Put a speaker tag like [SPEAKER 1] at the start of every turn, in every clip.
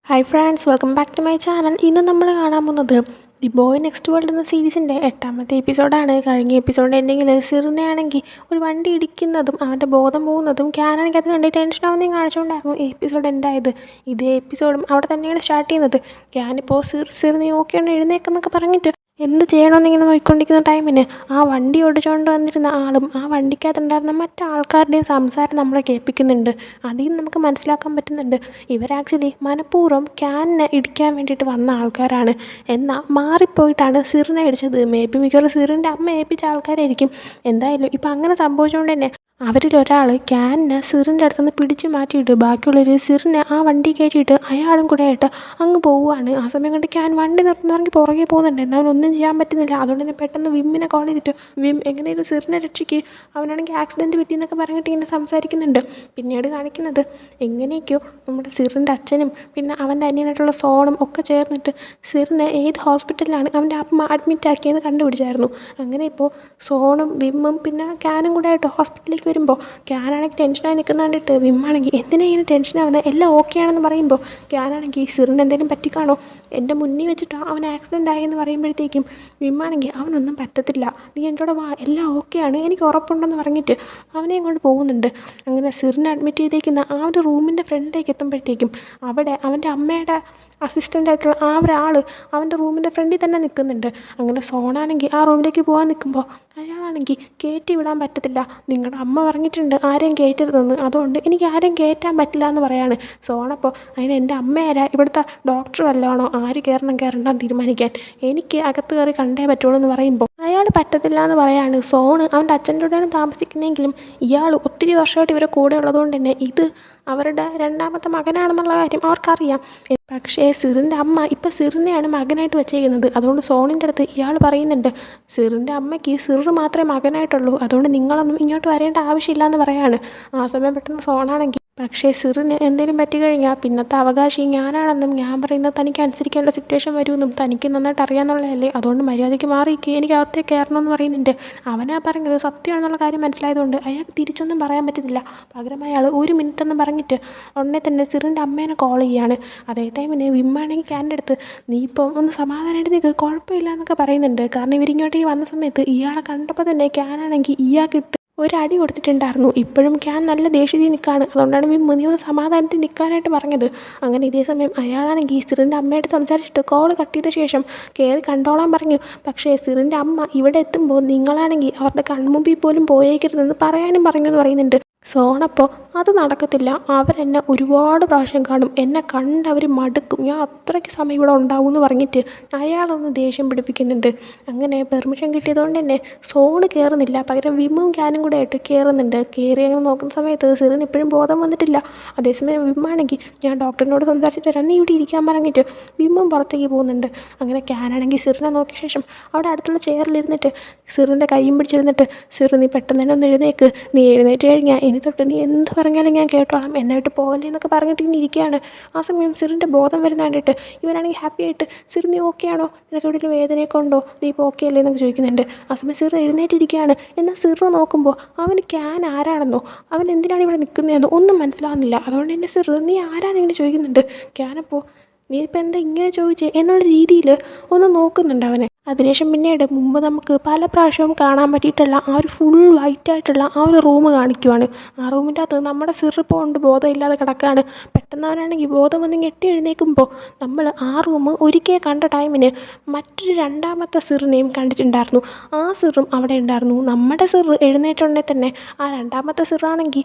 [SPEAKER 1] Hi friends, welcome back to my channel. ഇന്ന് നമ്മൾ കാണാൻ പോകുന്നത് ദി ബോയ് നെക്സ്റ്റ് വേൾഡ് എന്ന സീരീസിൻ്റെ 8ാമത്തെ എപ്പിസോഡാണ്. കഴിഞ്ഞ എപ്പിസോഡ് എന്തെങ്കിൽ സിറിനെയാണെങ്കിൽ ഒരു വണ്ടി ഇടിക്കുന്നതും അവൻ്റെ ബോധം പോകുന്നതും ക്യാനാണെങ്കിൽ അത് കണ്ട് ടെൻഷനാവുന്നതും കാണിച്ചുകൊണ്ടായിരുന്നു ഈ എപ്പിസോഡ് ഉണ്ടായത്. ഇതേ എപ്പിസോഡും അവിടെ തന്നെയാണ് സ്റ്റാർട്ട് ചെയ്യുന്നത്. ക്യാനിപ്പോൾ സിറിനെ ഓക്കെയാണ് എഴുന്നേക്കെന്നൊക്കെ പറഞ്ഞിട്ട് എന്ത് ചെയ്യണമെന്നിങ്ങനെ നോക്കിക്കൊണ്ടിരിക്കുന്ന ടൈമിന് ആ വണ്ടി ഓടിച്ചുകൊണ്ട് വന്നിരുന്ന ആളും ആ വണ്ടിക്കകത്തുണ്ടായിരുന്ന മറ്റാൾക്കാരുടെയും സംസാരം നമ്മളെ കേൾപ്പിക്കുന്നുണ്ട്. അതിൽ നിന്ന് നമുക്ക് മനസ്സിലാക്കാൻ പറ്റുന്നുണ്ട് ഇവർ ആക്ച്വലി മനഃപൂർവ്വം ക്യാനിനെ ഇടിക്കാൻ വേണ്ടിയിട്ട് വന്ന ആൾക്കാരാണ്. എന്നാൽ മാറിപ്പോയിട്ടാണ് സിറിനെ ഇടിച്ചത്. മിക്കവാറും സിറിൻ്റെ അമ്മ ഏൽപ്പിച്ച ആൾക്കാരായിരിക്കും. എന്തായാലും ഇപ്പം അങ്ങനെ സംഭവിച്ചുകൊണ്ട് തന്നെ അവരിലൊരാൾ ക്യാനിനെ സിറിൻ്റെ അടുത്തുനിന്ന് പിടിച്ചു മാറ്റിയിട്ട് ബാക്കിയുള്ളവർ സിറിനെ ആ വണ്ടി കയറ്റിയിട്ട് അയാളും കൂടെ ആയിട്ട് അങ്ങ് പോവുകയാണ്. ആ സമയം കൊണ്ട് ക്യാൻ വണ്ടി നിർത്തുന്നവർക്ക് പുറകെ പോകുന്നുണ്ട്. എന്നാൽ അവനൊന്നും ചെയ്യാൻ പറ്റുന്നില്ല. അതുകൊണ്ട് തന്നെ പെട്ടെന്ന് വിമ്മിനെ കോൾ ചെയ്തിട്ട് വിം എങ്ങനെയൊരു സിറിനെ രക്ഷിക്ക്, അവനാണെങ്കിൽ ആക്സിഡൻറ്റ് പറ്റിയെന്നൊക്കെ പറഞ്ഞിട്ട് ഇങ്ങനെ സംസാരിക്കുന്നുണ്ട്. പിന്നീട് കാണിക്കുന്നത് എങ്ങനെയൊക്കെയോ നമ്മുടെ സിറിൻ്റെ അച്ഛനും പിന്നെ അവൻ്റെ അനിയനായിട്ടുള്ള സോണും ഒക്കെ ചേർന്നിട്ട് സിറിനെ ഏത് ഹോസ്പിറ്റലിലാണ് അവൻ്റെ അമ്മ അഡ്മിറ്റ് ആക്കിയെന്ന് കണ്ടുപിടിച്ചായിരുന്നു. അങ്ങനെ ഇപ്പോൾ സോണും വിമ്മും പിന്നെ ക്യാനും കൂടെ ആയിട്ട് ഹോസ്പിറ്റലിലേക്ക് വരുമ്പോൾ ക്യാനാണെങ്കിൽ ടെൻഷനായി നിൽക്കുന്ന കണ്ടിട്ട് വിമ്മാണെങ്കിൽ എന്തിനാ ഇങ്ങനെ ടെൻഷനാവുന്നത്, എല്ലാം ഓക്കെ ആണെന്ന് പറയുമ്പോൾ ക്യാനാണെങ്കിൽ സിറിന് എന്തെങ്കിലും പറ്റിക്കാണോ, എൻ്റെ മുന്നിൽ വെച്ചിട്ടോ അവൻ ആക്സിഡൻ്റ് ആയെന്ന് പറയുമ്പോഴത്തേക്കും വിമ്മാണെങ്കിൽ അവനൊന്നും പറ്റത്തില്ല, നീ എൻ്റെ കൂടെ വാ, എല്ലാം ഓക്കെയാണ്, എനിക്ക് ഉറപ്പുണ്ടെന്ന് പറഞ്ഞിട്ട് അവനെയും കൊണ്ട് പോകുന്നുണ്ട്. അങ്ങനെ സിറിനെ അഡ്മിറ്റ് ചെയ്തേക്കുന്ന ആ ഒരു റൂമിൻ്റെ ഫ്രണ്ടിലേക്ക് എത്തുമ്പോഴത്തേക്കും അവിടെ അവൻ്റെ അമ്മയുടെ അസിസ്റ്റൻ്റായിട്ടുള്ള ആ ഒരാൾ അവൻ്റെ റൂമിൻ്റെ ഫ്രണ്ടിൽ തന്നെ നിൽക്കുന്നുണ്ട്. അങ്ങനെ സോണാണെങ്കിൽ ആ റൂമിലേക്ക് പോകാൻ നിൽക്കുമ്പോൾ അയാളാണെങ്കിൽ കയറ്റി വിടാൻ പറ്റത്തില്ല, നിങ്ങളുടെ അമ്മ പറഞ്ഞിട്ടുണ്ട് ആരെയും കയറ്റരുതെന്ന്, അതുകൊണ്ട് എനിക്ക് ആരെയും കയറ്റാൻ പറ്റില്ല എന്ന് പറയാണ്. സോണപ്പോൾ അതിന് എൻ്റെ അമ്മയാരാ, ഇവിടുത്തെ ഡോക്ടർ വല്ലതാണോ ആര് കയറണ്ടെന്ന് തീരുമാനിക്കാൻ, എനിക്ക് അകത്ത് കയറി കണ്ടേ പറ്റുള്ളൂ എന്ന് പറയുമ്പോൾ അയാൾ പറ്റത്തില്ല എന്ന് പറയാണ്. സോണ് അവൻ്റെ അച്ഛൻ്റെ കൂടെയാണ് താമസിക്കുന്നതെങ്കിലും ഇയാൾ ഒത്തിരി വർഷമായിട്ട് ഇവരെ കൂടെ ഉള്ളതുകൊണ്ട് തന്നെ ഇത് അവരുടെ രണ്ടാമത്തെ മകനാണെന്നുള്ള കാര്യം അവർക്കറിയാം. പക്ഷേ സിറിൻ്റെ അമ്മ ഇപ്പം സിറിനെയാണ് മകനായിട്ട് വെച്ചേക്കുന്നത്. അതുകൊണ്ട് സോണിൻ്റെ അടുത്ത് ഇയാൾ പറയുന്നുണ്ട് സിറിൻ്റെ അമ്മയ്ക്ക് സിറ് മാത്രമേ മകനായിട്ടുള്ളൂ, അതുകൊണ്ട് നിങ്ങളൊന്നും ഇങ്ങോട്ട് വരേണ്ട ആവശ്യമില്ല എന്ന് പറയാണ്. ആ സമയം പെട്ടെന്ന് സോണാണെങ്കിൽ പക്ഷേ സിറിന് എന്തെങ്കിലും പറ്റിക്കഴിഞ്ഞാൽ പിന്നത്തെ അവകാശി ഞാനാണെന്നും ഞാൻ പറയുന്നത് തനിക്ക് അനുസരിക്കേണ്ട സിറ്റുവേഷൻ വരുമെന്നും തനിക്ക് നന്നായിട്ട് അറിയാമെന്നുള്ളതല്ലേ, അതുകൊണ്ട് മര്യാദയ്ക്ക് മാറിയിരിക്കുക, എനിക്ക് അകത്തേക്ക് കയറണമെന്ന് പറയുന്നുണ്ട്. അവനാ പറഞ്ഞത് സത്യമാണെന്നുള്ള കാര്യം മനസ്സിലായതുകൊണ്ട് അയാൾക്ക് തിരിച്ചൊന്നും പറയാൻ പറ്റുന്നില്ല. പകരം അയാൾ 1 മിനിറ്റ് എന്ന് പറഞ്ഞിട്ട് ഉടനെ തന്നെ സിറിൻ്റെ അമ്മേനെ കോൾ ചെയ്യുകയാണ്. അതേ ടൈമിന് വിമ്മാണെങ്കിൽ ക്യാൻ്റെ അടുത്ത് നീ ഇപ്പോൾ ഒന്ന് സമാധാനമായിട്ട് നിൽക്ക്, കുഴപ്പമില്ല എന്നൊക്കെ പറയുന്നുണ്ട്. കാരണം ഇവരിങ്ങോട്ടേക്ക് വന്ന സമയത്ത് ഇയാളെ കണ്ടപ്പോൾ തന്നെ ക്യാനാണെങ്കിൽ ഇയാൾക്കിട്ട് ഒരടി കൊടുത്തിട്ടുണ്ടായിരുന്നു. ഇപ്പോഴും ക്യാൻ നല്ല ദേഷ്യത്തിൽ നിൽക്കുകയാണ്. അതുകൊണ്ടാണ് വിമ്മ് നീ ഒന്ന് സമാധാനത്തിൽ നിൽക്കാനായിട്ട് പറഞ്ഞത്. അങ്ങനെ ഇതേ സമയം അയാളാണെങ്കിൽ സിറിൻ്റെ അമ്മയായിട്ട് സംസാരിച്ചിട്ട് കോൾ കട്ട് ചെയ്ത ശേഷം കയറി കണ്ടോളാൻ പറഞ്ഞു. പക്ഷേ സിറിൻ്റെ അമ്മ ഇവിടെ എത്തുമ്പോൾ നിങ്ങളാണെങ്കിൽ അവരുടെ കൺമുമ്പിൽ പോലും പോയേക്കരുതെന്ന് പറയാനും പറഞ്ഞു എന്ന് പറയുന്നുണ്ട്. സോണപ്പോൾ അത് നടക്കത്തില്ല, അവരെന്നെ ഒരുപാട് പ്രാവശ്യം കാണും, എന്നെ കണ്ടവർ മടുക്കും, ഞാൻ അത്രയ്ക്ക് സമയം ഇവിടെ ഉണ്ടാവും എന്ന് പറഞ്ഞിട്ട് അയാളൊന്ന് ദേഷ്യം പിടിപ്പിക്കുന്നുണ്ട്. അങ്ങനെ പെർമിഷൻ കിട്ടിയതുകൊണ്ട് തന്നെ സോണ് കയറുന്നില്ല, പകരം വിമ്മും ക്യാനും കൂടെ ആയിട്ട് കയറുന്നുണ്ട്. കയറി അങ്ങനെ നോക്കുന്ന സമയത്ത് സിറിന് ഇപ്പോഴും ബോധം വന്നിട്ടില്ല. അതേസമയം വിമ്മാണെങ്കിൽ ഞാൻ ഡോക്ടറിനോട് സംസാരിച്ചിട്ട് വരാം, നീ ഇവിടെ ഇരിക്കാൻ പറഞ്ഞിട്ട് വിമ്മും പുറത്തേക്ക് പോകുന്നുണ്ട്. അങ്ങനെ ക്യാനാണെങ്കിൽ സിറിനെ നോക്കിയ ശേഷം അവിടെ അടുത്തുള്ള ചെയറിലിരുന്നിട്ട് സിറിൻ്റെ കൈയും പിടിച്ചിരുന്നിട്ട് സിറ് നീ പെട്ടെന്ന് തന്നെ ഒന്ന് എഴുന്നേക്ക്, നീ എഴുന്നേറ്റ് കഴിഞ്ഞാൽ ഇനി തൊട്ട് നീ എന്ത് പറഞ്ഞാലും ഞാൻ കേട്ടോളാം, എന്നെ വിട്ട് പോകല്ലേ എന്നൊക്കെ പറഞ്ഞിട്ട് ഇങ്ങനെ ഇരിക്കുകയാണ്. ആ സമയം സിറിൻ്റെ ബോധം വരുന്ന കണ്ടിട്ട് ഇവനാണെങ്കിൽ ഹാപ്പി ആയിട്ട് സിറ് നീ ഓക്കെ ആണോ, നിനക്ക് എവിടെയെങ്കിലും വേദനയൊക്കെ ഉണ്ടോ, നീ ഇപ്പോൾ ഓക്കെ അല്ലേ എന്നൊക്കെ ചോദിക്കുന്നുണ്ട്. ആ സമയം സിറ് എഴുന്നേറ്റിരിക്കുകയാണ്. എന്നാൽ സിറ് നോക്കുമ്പോൾ അവന് ക്യാൻ ആരാണെന്നോ അവൻ എന്തിനാണ് ഇവിടെ നിൽക്കുന്നതെന്നോ ഒന്നും മനസ്സിലാവുന്നില്ല. അതുകൊണ്ട് തന്നെ സിറ് നീ ആരാന്നിങ്ങനെ ചോദിക്കുന്നുണ്ട്. ക്യാനപ്പോൾ നീ ഇപ്പം എന്താ ഇങ്ങനെ ചോദിച്ചേ എന്നുള്ള രീതിയിൽ ഒന്ന് നോക്കുന്നുണ്ട് അവനെ. അതിനുശേഷം പിന്നീട് മുമ്പ് നമുക്ക് പല പ്രാവശ്യവും കാണാൻ പറ്റിയിട്ടുള്ള ആ ഒരു ഫുൾ വൈറ്റായിട്ടുള്ള ആ ഒരു റൂം കാണിക്കുവാണ്. ആ റൂമിൻ്റെ അകത്ത് നമ്മുടെ സിറിപ്പോൾ ഉണ്ട്, ബോധമില്ലാതെ കിടക്കുകയാണ്. പെട്ടെന്ന് അവനാണെങ്കിൽ ബോധം വന്ന് ഞെട്ടി എഴുന്നേൽക്കുമ്പോൾ നമ്മൾ ആ റൂം ഒരിക്കൽ കണ്ട ടൈമിന് മറ്റൊരു രണ്ടാമത്തെ സിറിനെയും കണ്ടിട്ടുണ്ടായിരുന്നു. ആ സിറും അവിടെ ഉണ്ടായിരുന്നു. നമ്മുടെ സിറ് എഴുന്നേറ്റുണ്ടെങ്കിൽ തന്നെ ആ രണ്ടാമത്തെ സിറാണെങ്കിൽ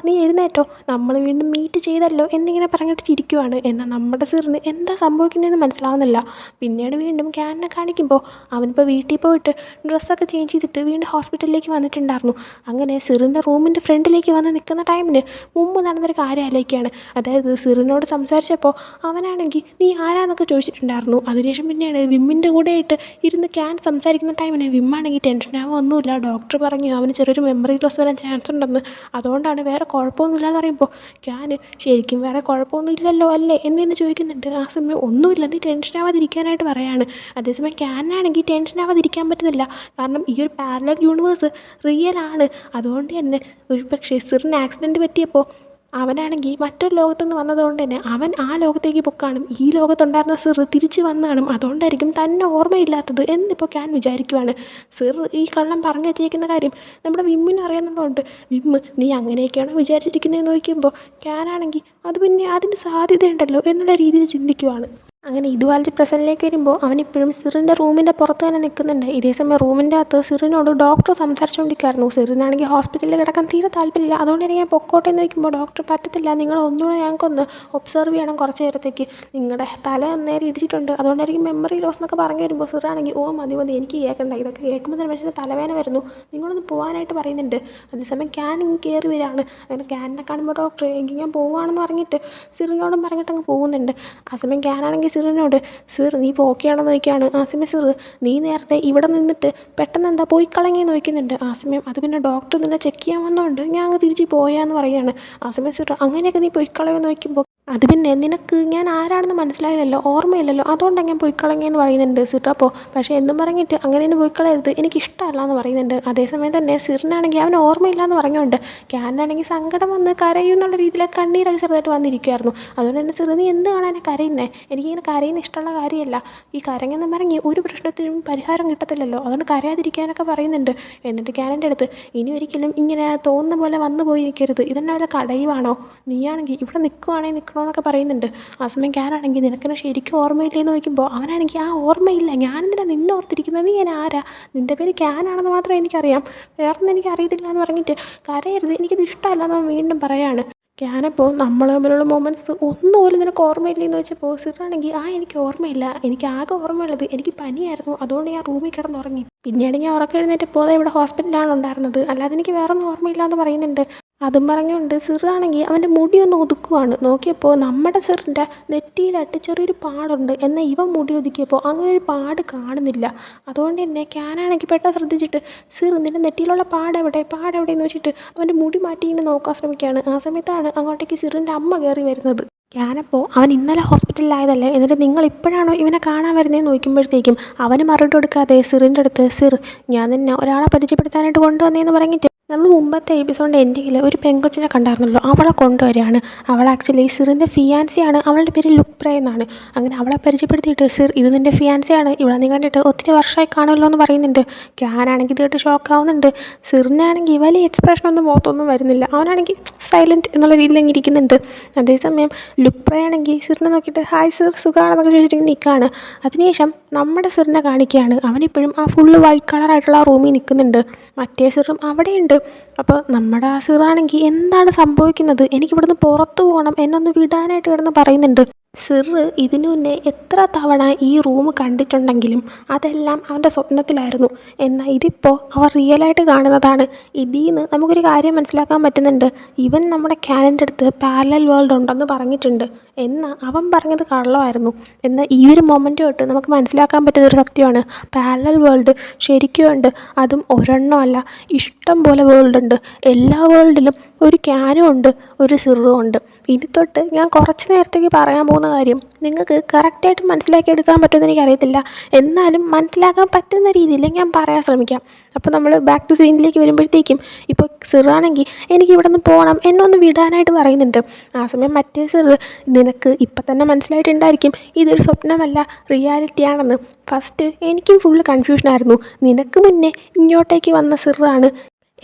[SPEAKER 1] നീ എഴുന്നേറ്റോ, നമ്മൾ വീണ്ടും മീറ്റ് ചെയ്തല്ലോ എന്നിങ്ങനെ പറഞ്ഞിട്ട് ചിരിക്കുവാണ്. എന്നാൽ നമ്മുടെ സിറിന് എന്താ സംഭവിക്കുന്നതെന്ന് മനസ്സിലാവുന്നില്ല. പിന്നീട് വീണ്ടും ക്യാനിനെ കാണിക്കുമ്പോൾ അവനിപ്പോൾ വീട്ടിൽ പോയിട്ട് ഡ്രസ്സൊക്കെ ചേഞ്ച് ചെയ്തിട്ട് വീണ്ടും ഹോസ്പിറ്റലിലേക്ക് വന്നിട്ടുണ്ടായിരുന്നു. അങ്ങനെ സിറിൻ്റെ റൂമിൻ്റെ ഫ്രണ്ടിലേക്ക് വന്ന് നിൽക്കുന്ന ടൈമിന് മുമ്പ് നടന്നൊരു കാര്യം ആലോചിക്കുകയാണ്. അതായത് സിറിനോട് സംസാരിച്ചപ്പോൾ അവനാണെങ്കിൽ നീ ആരാന്നൊക്കെ ചോദിച്ചിട്ടുണ്ടായിരുന്നു. അതിനുശേഷം പിന്നെയാണ് വിമ്മിൻ്റെ കൂടെയായിട്ട് ഇരുന്ന് ക്യാൻ സംസാരിക്കുന്ന ടൈമിന് വിമ്മാണെങ്കിൽ ടെൻഷനാവാൻ ഒന്നുമില്ല, ഡോക്ടർ പറഞ്ഞു അവന് ചെറിയൊരു മെമ്മറി ലോസ് വരാൻ ചാൻസ് ഉണ്ടെന്ന്, അതുകൊണ്ടാണ്, വേറെ കുഴപ്പമൊന്നുമില്ല എന്ന് പറയുമ്പോൾ ക്യാൻ ശരിക്കും വേറെ കുഴപ്പമൊന്നും ഇല്ലല്ലോ അല്ലേ എന്നു ചോദിക്കുന്നുണ്ട്. ആ സമയം ഒന്നുമില്ല, നീ ടെൻഷനാവാതിരിക്കാനായിട്ട് പറയാണ്. അതേസമയം ക്യാനാണെങ്കിൽ ടെൻഷനാവാതിരിക്കാൻ പറ്റുന്നില്ല, കാരണം ഈ ഒരു പാരലൽ യൂണിവേഴ്സ് റിയലാണ്. അതുകൊണ്ട് തന്നെ ഒരു പക്ഷേ സിറിന് ആക്സിഡൻറ്റ് പറ്റിയപ്പോൾ അവനാണെങ്കിൽ മറ്റൊരു ലോകത്തു നിന്ന് വന്നതുകൊണ്ട് തന്നെ അവൻ ആ ലോകത്തേക്ക് പൊക്കാണും, ഈ ലോകത്തുണ്ടായിരുന്ന സിർ തിരിച്ച് വന്നാണും, അതുകൊണ്ടായിരിക്കും തന്നെ ഓർമ്മയില്ലാത്തത് എന്നിപ്പോൾ ക്യാൻ വിചാരിക്കുവാണ്. സിർ ഈ കള്ളം പറഞ്ഞു വെച്ചേക്കുന്ന കാര്യം നമ്മുടെ വിമ്മിനും അറിയാവുന്നതുകൊണ്ട്, വിമ്മ് നീ അങ്ങനെയൊക്കെയാണോ വിചാരിച്ചിരിക്കുന്നതെന്ന് ചോദിക്കുമ്പോൾ ക്യാനാണെങ്കിൽ അത് പിന്നെ അതിന് സാധ്യതയുണ്ടല്ലോ എന്നുള്ള രീതിയിൽ ചിന്തിക്കുവാണ്. അങ്ങനെ ഇതുവാലിച്ച് പ്രസൻറ്റിലേക്ക് വരുമ്പോൾ അവനിപ്പോഴും സിറിൻ്റെ റൂമിൻ്റെ പുറത്ത് തന്നെ നിൽക്കുന്നുണ്ട്. ഇതേസമയം റൂമിൻ്റെ അകത്ത് സിറിനോട് ഡോക്ടർ സംസാരിച്ചുകൊണ്ടിരിക്കുകയായിരുന്നു. സിറിനാണെങ്കിൽ ഹോസ്പിറ്റലിൽ കിടക്കാൻ തീരെ താല്പര്യമില്ല. അതുകൊണ്ട് തന്നെ ഞാൻ പൊക്കോട്ടെ എന്ന് ചോദിക്കുമ്പോൾ ഡോക്ടർ പറ്റത്തില്ല, നിങ്ങൾ ഒന്നുകൂടെ ഞങ്ങൾക്കൊന്ന് ഒബ്സർവ് ചെയ്യണം കുറച്ച് നേരത്തേക്ക്, നിങ്ങളുടെ തല നേരെ ഇടിച്ചിട്ടുണ്ട്, അതുകൊണ്ടായിരിക്കും മെമ്മറി ലോസ് എന്നൊക്കെ പറഞ്ഞു വരുമ്പോൾ സിറാണെങ്കിൽ ഓ മതി മതി എനിക്ക് കേൾക്കണ്ട, ഇതൊക്കെ കേൾക്കുമ്പോൾ തന്നെ മനുഷ്യന് തലവേദന വരുന്നു, നിങ്ങളൊന്ന് പോകാനായിട്ട് പറയുന്നുണ്ട്. അതേസമയം ക്യാൻ ഇങ്ങ് കയറി വരികയാണ്. അങ്ങനെ ക്യാനിനെ കാണുമ്പോൾ ഡോക്ടർ എങ്കിൽ ഞാൻ പോവുകയാണെന്ന് പറഞ്ഞിട്ട് സിറിനോടും പറഞ്ഞിട്ട് അങ്ങ് പോകുന്നുണ്ട്. ആ സമയം ക്യാനാണെങ്കിൽ സിറിനോട് സിർ നീ ഇപ്പോൾ ഓക്കെ ആണെന്ന് ചോദിക്കുകയാണ്. ആ സമയം സിർ നീ നേരത്തെ ഇവിടെ നിന്നിട്ട് പെട്ടെന്ന് എന്താ പോയി കളങ്ങിയെന്ന് ചോദിക്കുന്നുണ്ട്. ആ സമയം അത് പിന്നെ ഡോക്ടർ നിന്നെ ചെക്ക് ചെയ്യാൻ വന്നതുകൊണ്ട് ഞാൻ അങ്ങ് തിരിച്ച് പോയാന്ന് പറയുകയാണ്. ആ സമയം സിർ അങ്ങനെയൊക്കെ നീ പോയി കളയുമെന്ന് ചോദിക്കുമ്പോൾ അത് പിന്നെ നിനക്ക് ഞാൻ ആരാണെന്ന് മനസ്സിലായില്ലല്ലോ, ഓർമ്മയില്ലല്ലോ, അതുകൊണ്ടാണ് ഞാൻ പൊയ്ക്കളങ്ങയെന്ന് പറയുന്നുണ്ട് സിർ. അപ്പോൾ പക്ഷേ എന്നും പറഞ്ഞിട്ട് അങ്ങനെയൊന്നും പൊയ്ക്കളയരുത്, എനിക്കിഷ്ടമല്ല എന്ന് പറയുന്നുണ്ട്. അതേസമയം തന്നെ സിറിനാണെങ്കിൽ അവൻ ഓർമ്മയില്ല എന്ന് പറഞ്ഞുകൊണ്ട് ക്യാനാണെങ്കിൽ സങ്കടം വന്ന് കരയും എന്നുള്ള രീതിയിലൊക്കെ കണ്ണീരൊക്കെ ചെറുതായിട്ട് വന്നിരിക്കുമായിരുന്നു. അതുകൊണ്ട് തന്നെ സിർ നീ എന്ത് കാണാനെ കരയുന്നേ, എനിക്കിങ്ങനെ കരയുന്ന ഇഷ്ടമുള്ള കാര്യമല്ല, ഈ കരഞ്ഞെന്ന് പറഞ്ഞ് ഒരു പ്രശ്നത്തിനും പരിഹാരം കിട്ടത്തില്ലല്ലോ, അതുകൊണ്ട് കരയാതിരിക്കാനൊക്കെ പറയുന്നുണ്ട്. എന്നിട്ട് ക്യാനിൻ്റെ അടുത്ത് ഇനി ഒരിക്കലും ഇങ്ങനെ തോന്നുന്ന പോലെ വന്നു പോയി നിൽക്കരുത്, ഇതെന്നെ വല്ല കടയുവാണോ, നീയാണെങ്കിൽ ഇവിടെ നിൽക്കുവാണെങ്കിൽ നിൽക്കണമെന്നൊക്കെ പറയുന്നുണ്ട്. ആ സമയം ക്യാനാണെങ്കിൽ നിനക്കെന്നെ ശരിക്കും ഓർമ്മയില്ലേന്ന് ചോദിക്കുമ്പോൾ അവനാണെങ്കിൽ ആ ഓർമ്മയില്ല, ഞാനെന്തിനാ നിന്നെ ഓർത്തിരിക്കുന്നത്, നീ ഞാൻ ആരാ, നിൻ്റെ പേര് ക്യാനാണെന്ന് മാത്രമേ എനിക്കറിയാം, വേറൊന്നും എനിക്ക് അറിയത്തില്ല എന്ന് പറഞ്ഞിട്ട് കരയരുത്, എനിക്കിത് ഇഷ്ടമല്ല എന്ന് വീണ്ടും പറയാണ്. ക്യാനപ്പോൾ നമ്മൾ തമ്മിലുള്ള മൊമെൻറ്റ്സ് ഒന്നുപോലും നിനക്ക് ഓർമ്മയില്ലെന്ന് വെച്ചപ്പോൾ സിറാണെങ്കിൽ എനിക്ക് ഓർമ്മയില്ല, എനിക്ക് ആകെ ഓർമ്മയുള്ളത് എനിക്ക് പനിയായിരുന്നു, അതുകൊണ്ട് ഞാൻ റൂമിൽ കിടന്നുറങ്ങി, പിന്നീട് ഞാൻ ഉറക്കം എഴുന്നേറ്റ് പോകാതെ ഇവിടെ ഹോസ്പിറ്റലാണ് ഉണ്ടായിരുന്നത്, അല്ലാതെ എനിക്ക് വേറൊന്നും ഓർമ്മയില്ല എന്ന് പറയുന്നുണ്ട്. അതും പറഞ്ഞുകൊണ്ട് സിറാണെങ്കിൽ അവൻ്റെ മുടിയൊന്ന് ഒതുക്കുവാണ്. നോക്കിയപ്പോൾ നമ്മുടെ സിറിൻ്റെ നെറ്റിയിലായിട്ട് ചെറിയൊരു പാടുണ്ട്, എന്നാൽ ഇവൻ മുടി ഒതുക്കിയപ്പോൾ അങ്ങനെ ഒരു പാട് കാണുന്നില്ല. അതുകൊണ്ട് തന്നെ ക്യാനാണെങ്കിൽ പെട്ടെന്ന് ശ്രദ്ധിച്ചിട്ട് സിർ നിൻ്റെ നെറ്റിയിലുള്ള പാടെവിടെയെന്ന് വെച്ചിട്ട് അവൻ്റെ മുടി മാറ്റി ഇങ്ങനെ നോക്കാൻ ശ്രമിക്കുകയാണ്. ആ സമയത്താണ് അങ്ങോട്ടേക്ക് സിറിൻ്റെ അമ്മ കയറി വരുന്നത്. ഞാനപ്പോൾ അവൻ ഇന്നലെ ഹോസ്പിറ്റലിലായതല്ലേ, എന്നിട്ട് നിങ്ങൾ ഇപ്പോഴാണോ ഇവനെ കാണാൻ വരുന്നതെന്ന് ചോദിക്കുമ്പോഴത്തേക്കും അവന് മറുപടി കൊടുക്കാതെ സിറിൻ്റെ അടുത്ത് സിർ ഞാൻ നിന്നെ ഒരാളെ പരിചയപ്പെടുത്താനായിട്ട് കൊണ്ടുവന്നതെന്ന് പറഞ്ഞിട്ട് നമ്മൾ മുമ്പത്തെ എപ്പിസോഡിൻ്റെ എൻഡിങ്ങിൽ ഒരു പെങ്കൊച്ചിനെ കണ്ടായിരുന്നല്ലോ, അവളെ കൊണ്ടുവരികയാണ്. അവൾ ആക്ച്വലി സിറിൻ്റെ ഫിയാൻസിയാണ്, അവളുടെ പേര് ലുക്പ്രേ എന്നാണ്. അങ്ങനെ അവളെ പരിചയപ്പെടുത്തിയിട്ട് സിർ ഇത് നിൻ്റെ ഫിയാൻസിയാണ്, ഇവിടെ നീ കണ്ടിട്ട് ഒത്തിരി വർഷമായി കാണുമല്ലോ എന്ന് പറയുന്നുണ്ട്. ക്യാനാണെങ്കിൽ ഇത് കേട്ട് ഷോക്കാവുന്നുണ്ട്. സിറിനാണെങ്കിൽ വലിയ എക്സ്പ്രഷനൊന്നും മുഖത്തൊന്നും വരുന്നില്ല, അവനാണെങ്കിൽ സൈലൻറ്റ് എന്നുള്ള രീതിയിൽ അങ്ങ് ഇരിക്കുന്നുണ്ട്. അതേസമയം ലുക്പ്രേ ആണെങ്കിൽ സിറിനെ നോക്കിയിട്ട് ഹായ് സിർ സുഖമാണെന്നൊക്കെ ചോദിച്ചിട്ട് നിൽക്കുകയാണ്. അതിനുശേഷം നമ്മുടെ സിറിനെ കാണിക്കുകയാണ്. അവനിപ്പോഴും ആ ഫുള്ള് വൈറ്റ് കളറായിട്ടുള്ള ആ റൂമിൽ നിൽക്കുന്നുണ്ട്, മറ്റേ സിറും അവിടെയുണ്ട്. അപ്പോൾ നമ്മുടെ ആ സിറാണെങ്കിൽ എന്താണ് സംഭവിക്കുന്നത്, എനിക്കിവിടുന്ന് പുറത്തു പോകണം, എന്നൊന്ന് വിടാനായിട്ട് കിടന്ന് പറയുന്നുണ്ട്. സിർ ഇതിനു മുന്നേ എത്ര തവണ ഈ റൂം കണ്ടിട്ടുണ്ടെങ്കിലും അതെല്ലാം അവൻ്റെ സ്വപ്നത്തിലായിരുന്നു, എന്നാൽ ഇതിപ്പോൾ അവർ റിയലായിട്ട് കാണുന്നതാണ്. ഇതിൽ നിന്ന് നമുക്കൊരു കാര്യം മനസ്സിലാക്കാൻ പറ്റുന്നുണ്ട്, ഇവൻ നമ്മുടെ ക്യാനിൻ്റെ അടുത്ത് പാരലൽ വേൾഡ് ഉണ്ടെന്ന് പറഞ്ഞിട്ടുണ്ട്, എന്നാൽ അവൻ പറഞ്ഞത് കള്ളമായിരുന്നു. എന്നാൽ ഈ ഒരു മൊമെൻ്റ് തൊട്ട് നമുക്ക് മനസ്സിലാക്കാൻ പറ്റുന്നൊരു സത്യമാണ്, പാരലൽ വേൾഡ് ശരിക്കും ഉണ്ട്, അതും ഒരെണ്ണമല്ല, ഇഷ്ടം പോലെ വേൾഡ് ഉണ്ട്. എല്ലാ വേൾഡിലും ഒരു ക്യാനും ഉണ്ട്, ഒരു സിറും ഉണ്ട്. ഇനി തൊട്ട് ഞാൻ കുറച്ച് നേരത്തേക്ക് പറയാൻ പോകുന്ന കാര്യം നിങ്ങൾക്ക് കറക്റ്റായിട്ട് മനസ്സിലാക്കിയെടുക്കാൻ പറ്റുമെന്ന് എനിക്കറിയത്തില്ല, എന്നാലും മനസ്സിലാക്കാൻ പറ്റുന്ന രീതിയിൽ ഞാൻ പറയാൻ ശ്രമിക്കാം. അപ്പോൾ നമ്മൾ ബാക്ക് ടു സീനിലേക്ക് വരുമ്പോഴത്തേക്കും ഇപ്പോൾ സിറാണെങ്കിൽ എനിക്ക് ഇവിടെ നിന്ന് പോകണം, എന്നെ ഒന്ന് വിടാനായിട്ട് പറയുന്നുണ്ട്. ആ സമയം മറ്റേ സിർ നിനക്ക് ഇപ്പം തന്നെ മനസ്സിലായിട്ടുണ്ടായിരിക്കും ഇതൊരു സ്വപ്നമല്ല റിയാലിറ്റിയാണെന്ന്. ഫസ്റ്റ് എനിക്കും ഫുള്ള് കൺഫ്യൂഷനായിരുന്നു, നിനക്ക് മുന്നേ ഇങ്ങോട്ടേക്ക് വന്ന സിറാണ്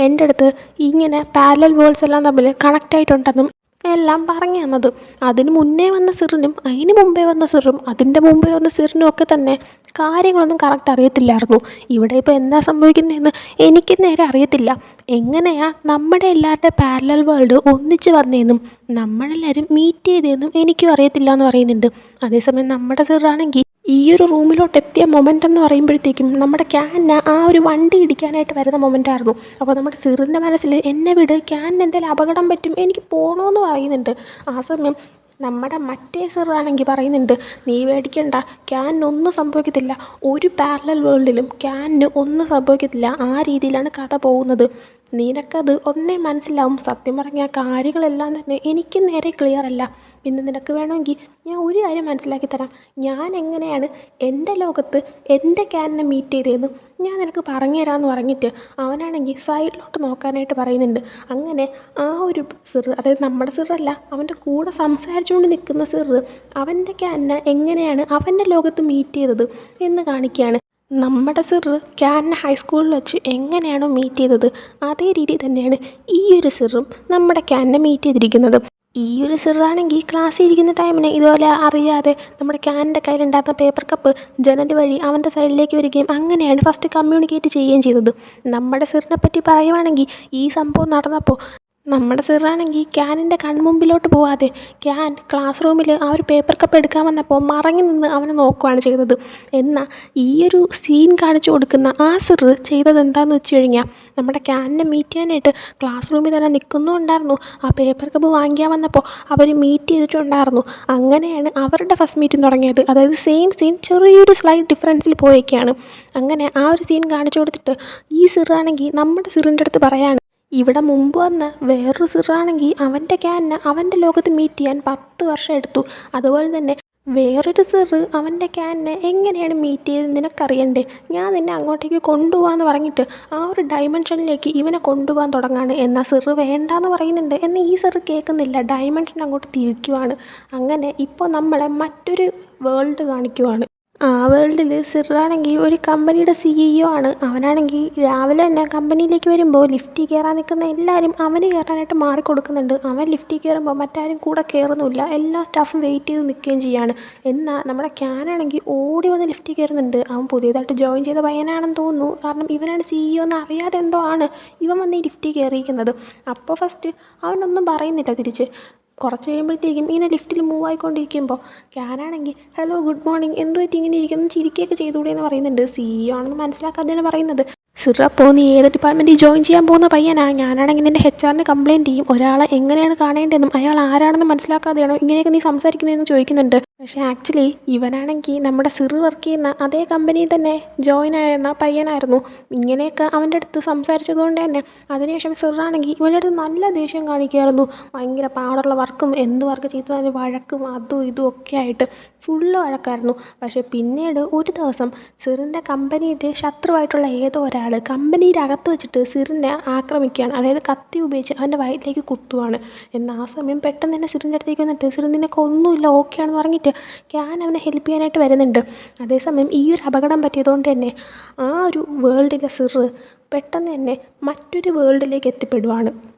[SPEAKER 1] എൻ്റെ അടുത്ത് ഇങ്ങനെ പാരലൽ വേൾഡ്സ് എല്ലാം തമ്മിൽ കണക്റ്റ് ആയിട്ടുണ്ടെന്നും എല്ലാം പറഞ്ഞു തന്നത്. അതിന് മുന്നേ വന്ന സിറിനും അതിന് മുമ്പേ വന്ന സിറും അതിൻ്റെ മുമ്പേ വന്ന സിറിനും ഒക്കെ തന്നെ കാര്യങ്ങളൊന്നും കറക്റ്റ് അറിയത്തില്ലായിരുന്നു. ഇവിടെ ഇപ്പോൾ എന്താ സംഭവിക്കുന്നതെന്ന് എനിക്ക് നേരെ അറിയത്തില്ല. എങ്ങനെയാ നമ്മുടെ എല്ലാവരുടെ പാരലൽ വേൾഡ് ഒന്നിച്ച് വന്നതെന്നും നമ്മളെല്ലാവരും മീറ്റ് ചെയ്തതെന്നും എനിക്കും അറിയത്തില്ല എന്ന് പറയുന്നുണ്ട്. അതേസമയം നമ്മുടെ സിറാണെങ്കിൽ ഈ ഒരു റൂമിലോട്ട് എത്തിയ മൊമെൻ്റ് എന്ന് പറയുമ്പോഴത്തേക്കും നമ്മുടെ ക്യാനിന് ആ ഒരു വണ്ടി ഇടിക്കാനായിട്ട് വരുന്ന മൊമെൻ്റായിരുന്നു. അപ്പോൾ നമ്മുടെ സിറിൻ്റെ മനസ്സിൽ എന്നെ വിട്, ക്യാനിന് എന്തെങ്കിലും അപകടം പറ്റും, എനിക്ക് പോകണമെന്ന് പറയുന്നുണ്ട്. ആ സമയം നമ്മുടെ മറ്റേ സിറാണെങ്കിൽ പറയുന്നുണ്ട് നീ പേടിക്കണ്ട, ക്യാനിനൊന്നും സംഭവിക്കത്തില്ല, ഒരു പാരലൽ വേൾഡിലും ക്യാനിന് ഒന്നും സംഭവിക്കത്തില്ല, ആ രീതിയിലാണ് കഥ പോകുന്നത്, നിനക്കത് ഒന്നേ മനസ്സിലാവും. സത്യം പറഞ്ഞാൽ കാര്യങ്ങളെല്ലാം തന്നെ എനിക്ക് നേരെ ക്ലിയർ അല്ല, പിന്നെ നിനക്ക് വേണമെങ്കിൽ ഞാൻ ഒരു കാര്യം മനസ്സിലാക്കി തരാം. ഞാൻ എങ്ങനെയാണ് എൻ്റെ ലോകത്ത് എൻ്റെ ക്യാനിനെ മീറ്റ് ചെയ്തതെന്ന് ഞാൻ നിനക്ക് പറഞ്ഞു തരാമെന്ന് പറഞ്ഞിട്ട് അവനാണെങ്കിൽ സൈഡിലോട്ട് നോക്കാനായിട്ട് പറയുന്നുണ്ട്. അങ്ങനെ ആ ഒരു സിർ, അതായത് നമ്മുടെ സിറല്ല, അവൻ്റെ കൂടെ സംസാരിച്ചുകൊണ്ട് നിൽക്കുന്ന സിർ അവൻ്റെ ക്യാനിനെ എങ്ങനെയാണ് അവൻ്റെ ലോകത്ത് മീറ്റ് ചെയ്തത് എന്ന് കാണിക്കുകയാണ്. നമ്മുടെ സിർ ക്യാനിനെ ഹൈസ്കൂളിൽ വെച്ച് എങ്ങനെയാണോ മീറ്റ് ചെയ്തത് അതേ രീതി തന്നെയാണ് ഈ ഒരു സിറും നമ്മുടെ ക്യാനിനെ മീറ്റ് ചെയ്തിരിക്കുന്നത്. ഈ ഒരു സിറാണെങ്കിൽ ക്ലാസ്സിൽ ഇരിക്കുന്ന ടൈമിന് ഇതുപോലെ അറിയാതെ നമ്മുടെ ക്യാനിൻ്റെ കയ്യിലുണ്ടായിരുന്ന പേപ്പർ കപ്പ് ജനൽ വഴി അവൻ്റെ സൈഡിലേക്ക് വരികയും അങ്ങനെയാണ് ഫസ്റ്റ് കമ്മ്യൂണിക്കേറ്റ് ചെയ്യുകയും ചെയ്തത്. നമ്മുടെ സിറിനെ പറ്റി പറയുവാണെങ്കിൽ ഈ സംഭവം നടന്നപ്പോൾ നമ്മുടെ സിറാണെങ്കിൽ ക്യാനിൻ്റെ കൺമുമ്പിലോട്ട് പോവാതെ ക്യാൻ ക്ലാസ് റൂമിൽ ആ ഒരു പേപ്പർ കപ്പ് എടുക്കാൻ വന്നപ്പോൾ മറങ്ങി നിന്ന് അവനെ നോക്കുകയാണ് ചെയ്തത്. എന്നാൽ ഈ ഒരു സീൻ കാണിച്ചു കൊടുക്കുന്ന ആ സിർ ചെയ്തത് എന്താണെന്ന് വെച്ച് കഴിഞ്ഞാൽ നമ്മുടെ ക്യാനിനെ മീറ്റ് ചെയ്യാനായിട്ട് ക്ലാസ് റൂമിൽ തന്നെ നിൽക്കുന്നുണ്ടായിരുന്നു. ആ പേപ്പർ കപ്പ് വാങ്ങിക്കാൻ വന്നപ്പോൾ അവർ മീറ്റ് ചെയ്തിട്ടുണ്ടായിരുന്നു. അങ്ങനെയാണ് അവരുടെ ഫസ്റ്റ് മീറ്റിംഗ് തുടങ്ങിയത്. അതായത് സെയിം സീൻ ചെറിയൊരു സ്ലൈറ്റ് ഡിഫറൻസിൽ പോയേക്കാണ്. അങ്ങനെ ആ ഒരു സീൻ കാണിച്ചു കൊടുത്തിട്ട് ഈ സിറാണെങ്കിൽ നമ്മുടെ സിറിൻ്റെ അടുത്ത് പറയാണ്, ഇവിടെ മുമ്പ് വന്ന വേറൊരു സിറാണെങ്കിൽ അവൻ്റെ ക്യാനിനെ അവൻ്റെ ലോകത്ത് മീറ്റ് ചെയ്യാൻ 10 വർഷം എടുത്തു. അതുപോലെ തന്നെ വേറൊരു സിർ അവൻ്റെ ക്യാനിനെ എങ്ങനെയാണ് മീറ്റ് ചെയ്ത് നിനക്കറിയണ്ടേ, ഞാൻ നിന്നെ അങ്ങോട്ടേക്ക് കൊണ്ടുപോകാമെന്ന് പറഞ്ഞിട്ട് ആ ഒരു ഡയമെൻഷനിലേക്ക് ഇവനെ കൊണ്ടുപോകാൻ തുടങ്ങാണ്. എന്നാൽ സിർ വേണ്ടാന്ന് പറയുന്നുണ്ട്. എന്നാൽ ഈ സിർ കേൾക്കുന്നില്ല, ഡയമെൻഷൻ അങ്ങോട്ട് തിരിക്കുവാണ്. അങ്ങനെ ഇപ്പോൾ നമ്മളെ മറ്റൊരു വേൾഡ് കാണിക്കുവാണ്. ആ വേൾഡിൽ സിറാണെങ്കിൽ ഒരു കമ്പനിയുടെ CEO ആണ്. അവനാണെങ്കിൽ രാവിലെ തന്നെ കമ്പനിയിലേക്ക് വരുമ്പോൾ ലിഫ്റ്റിൽ കയറാൻ നിൽക്കുന്ന എല്ലാവരും അവന് കയറാനായിട്ട് മാറിക്കൊടുക്കുന്നുണ്ട്. അവൻ ലിഫ്റ്റിൽ കയറുമ്പോൾ മറ്റാരും കൂടെ കയറുന്നില്ല, എല്ലാ സ്റ്റാഫും വെയിറ്റ് ചെയ്ത് നിൽക്കുകയും ചെയ്യുകയാണ്. എന്നാൽ നമ്മുടെ ക്യാനാണെങ്കിൽ ഓടി വന്ന് ലിഫ്റ്റിൽ കയറുന്നുണ്ട്. അവൻ പുതിയതായിട്ട് ജോയിൻ ചെയ്ത പയ്യനാണെന്ന് തോന്നുന്നു. കാരണം ഇവനാണ് CEO എന്ന് അറിയാതെ എന്തോ ആണ് ഇവൻ വന്ന് ഈ ലിഫ്റ്റിൽ കയറിയിരിക്കുന്നത്. അപ്പോൾ ഫസ്റ്റ് അവനൊന്നും പറയുന്നില്ല തിരിച്ച്. കുറച്ച് കഴിയുമ്പോഴത്തേക്കും ഇങ്ങനെ ലിഫ്റ്റിൽ മൂവ് ആയിക്കൊണ്ടിരിക്കുമ്പോൾ ക്യാനാണെങ്കിൽ ഹലോ ഗുഡ് മോർണിംഗ്, എന്ത് പറ്റി ഇങ്ങനെ ഇരിക്കുന്നു, ചിരിക്കുകയൊക്കെ ചെയ്തുകൂടെ എന്ന് പറയുന്നുണ്ട്. CEO ആണെന്ന് മനസ്സിലാക്കാതെയാണ് പറയുന്നത്. സിർ, അപ്പോൾ നീ ഏത് ഡിപ്പാർട്ട്മെൻറ്റിൽ ജോയിൻ ചെയ്യാൻ പോകുന്ന പയ്യനാ? ഞാനാണെങ്കിൽ നിൻ്റെ HR കംപ്ലയിൻറ്റ് ചെയ്യും. ഒരാളെ എങ്ങനെയാണ് കാണേണ്ടതെന്നും അയാൾ ആരാണെന്ന് മനസ്സിലാക്കാതെയാണോ ഇങ്ങനെയൊക്കെ നീ സംസാരിക്കുന്നതെന്ന് ചോദിക്കുന്നുണ്ട്. പക്ഷേ ആക്ച്വലി ഇവനാണെങ്കിൽ നമ്മുടെ സിർ വർക്ക് ചെയ്യുന്ന അതേ കമ്പനിയിൽ തന്നെ ജോയിൻ ആയിരുന്ന പയ്യനായിരുന്നു. ഇങ്ങനെയൊക്കെ അവൻ്റെ അടുത്ത് സംസാരിച്ചതുകൊണ്ട് തന്നെ അതിനുശേഷം സിറാണെങ്കിൽ ഇവൻ്റെ അടുത്ത് നല്ല ദേഷ്യം കാണിക്കുമായിരുന്നു. ഭയങ്കര പാടുള്ള വർക്കും എന്ത് വർക്ക് ചെയ്താലും വഴക്കും അതും ഇതും ഒക്കെ ആയിട്ട് ഫുള്ള് വഴക്കായിരുന്നു. പക്ഷേ പിന്നീട് ഒരു ദിവസം സിറിൻ്റെ കമ്പനിയിൽ ശത്രുവായിട്ടുള്ള ഏതോ ഒരാൾ കമ്പനിയുടെ അകത്ത് വെച്ചിട്ട് സിറിനെ ആക്രമിക്കുകയാണ്. അതായത് കത്തി ഉപയോഗിച്ച് അവൻ്റെ വയറ്റിലേക്ക് കുത്തുവാണ്. എന്നാൽ ആ സമയം പെട്ടെന്ന് തന്നെ സിറിൻ്റെ അടുത്തേക്ക് വന്നിട്ട് സിർ നിനക്ക് ഒന്നുമില്ല, ഓക്കെ ആണെന്ന് പറഞ്ഞിട്ട് ക്യാൻ അവനെ ഹെൽപ്പ് ചെയ്യാനായിട്ട് വരുന്നുണ്ട്. അതേസമയം ഈ ഒരു അപകടം പറ്റിയതുകൊണ്ട് തന്നെ ആ ഒരു വേൾഡിലെ സിർ പെട്ടെന്ന് തന്നെ മറ്റൊരു വേൾഡിലേക്ക് എത്തിപ്പെടുവാണ്.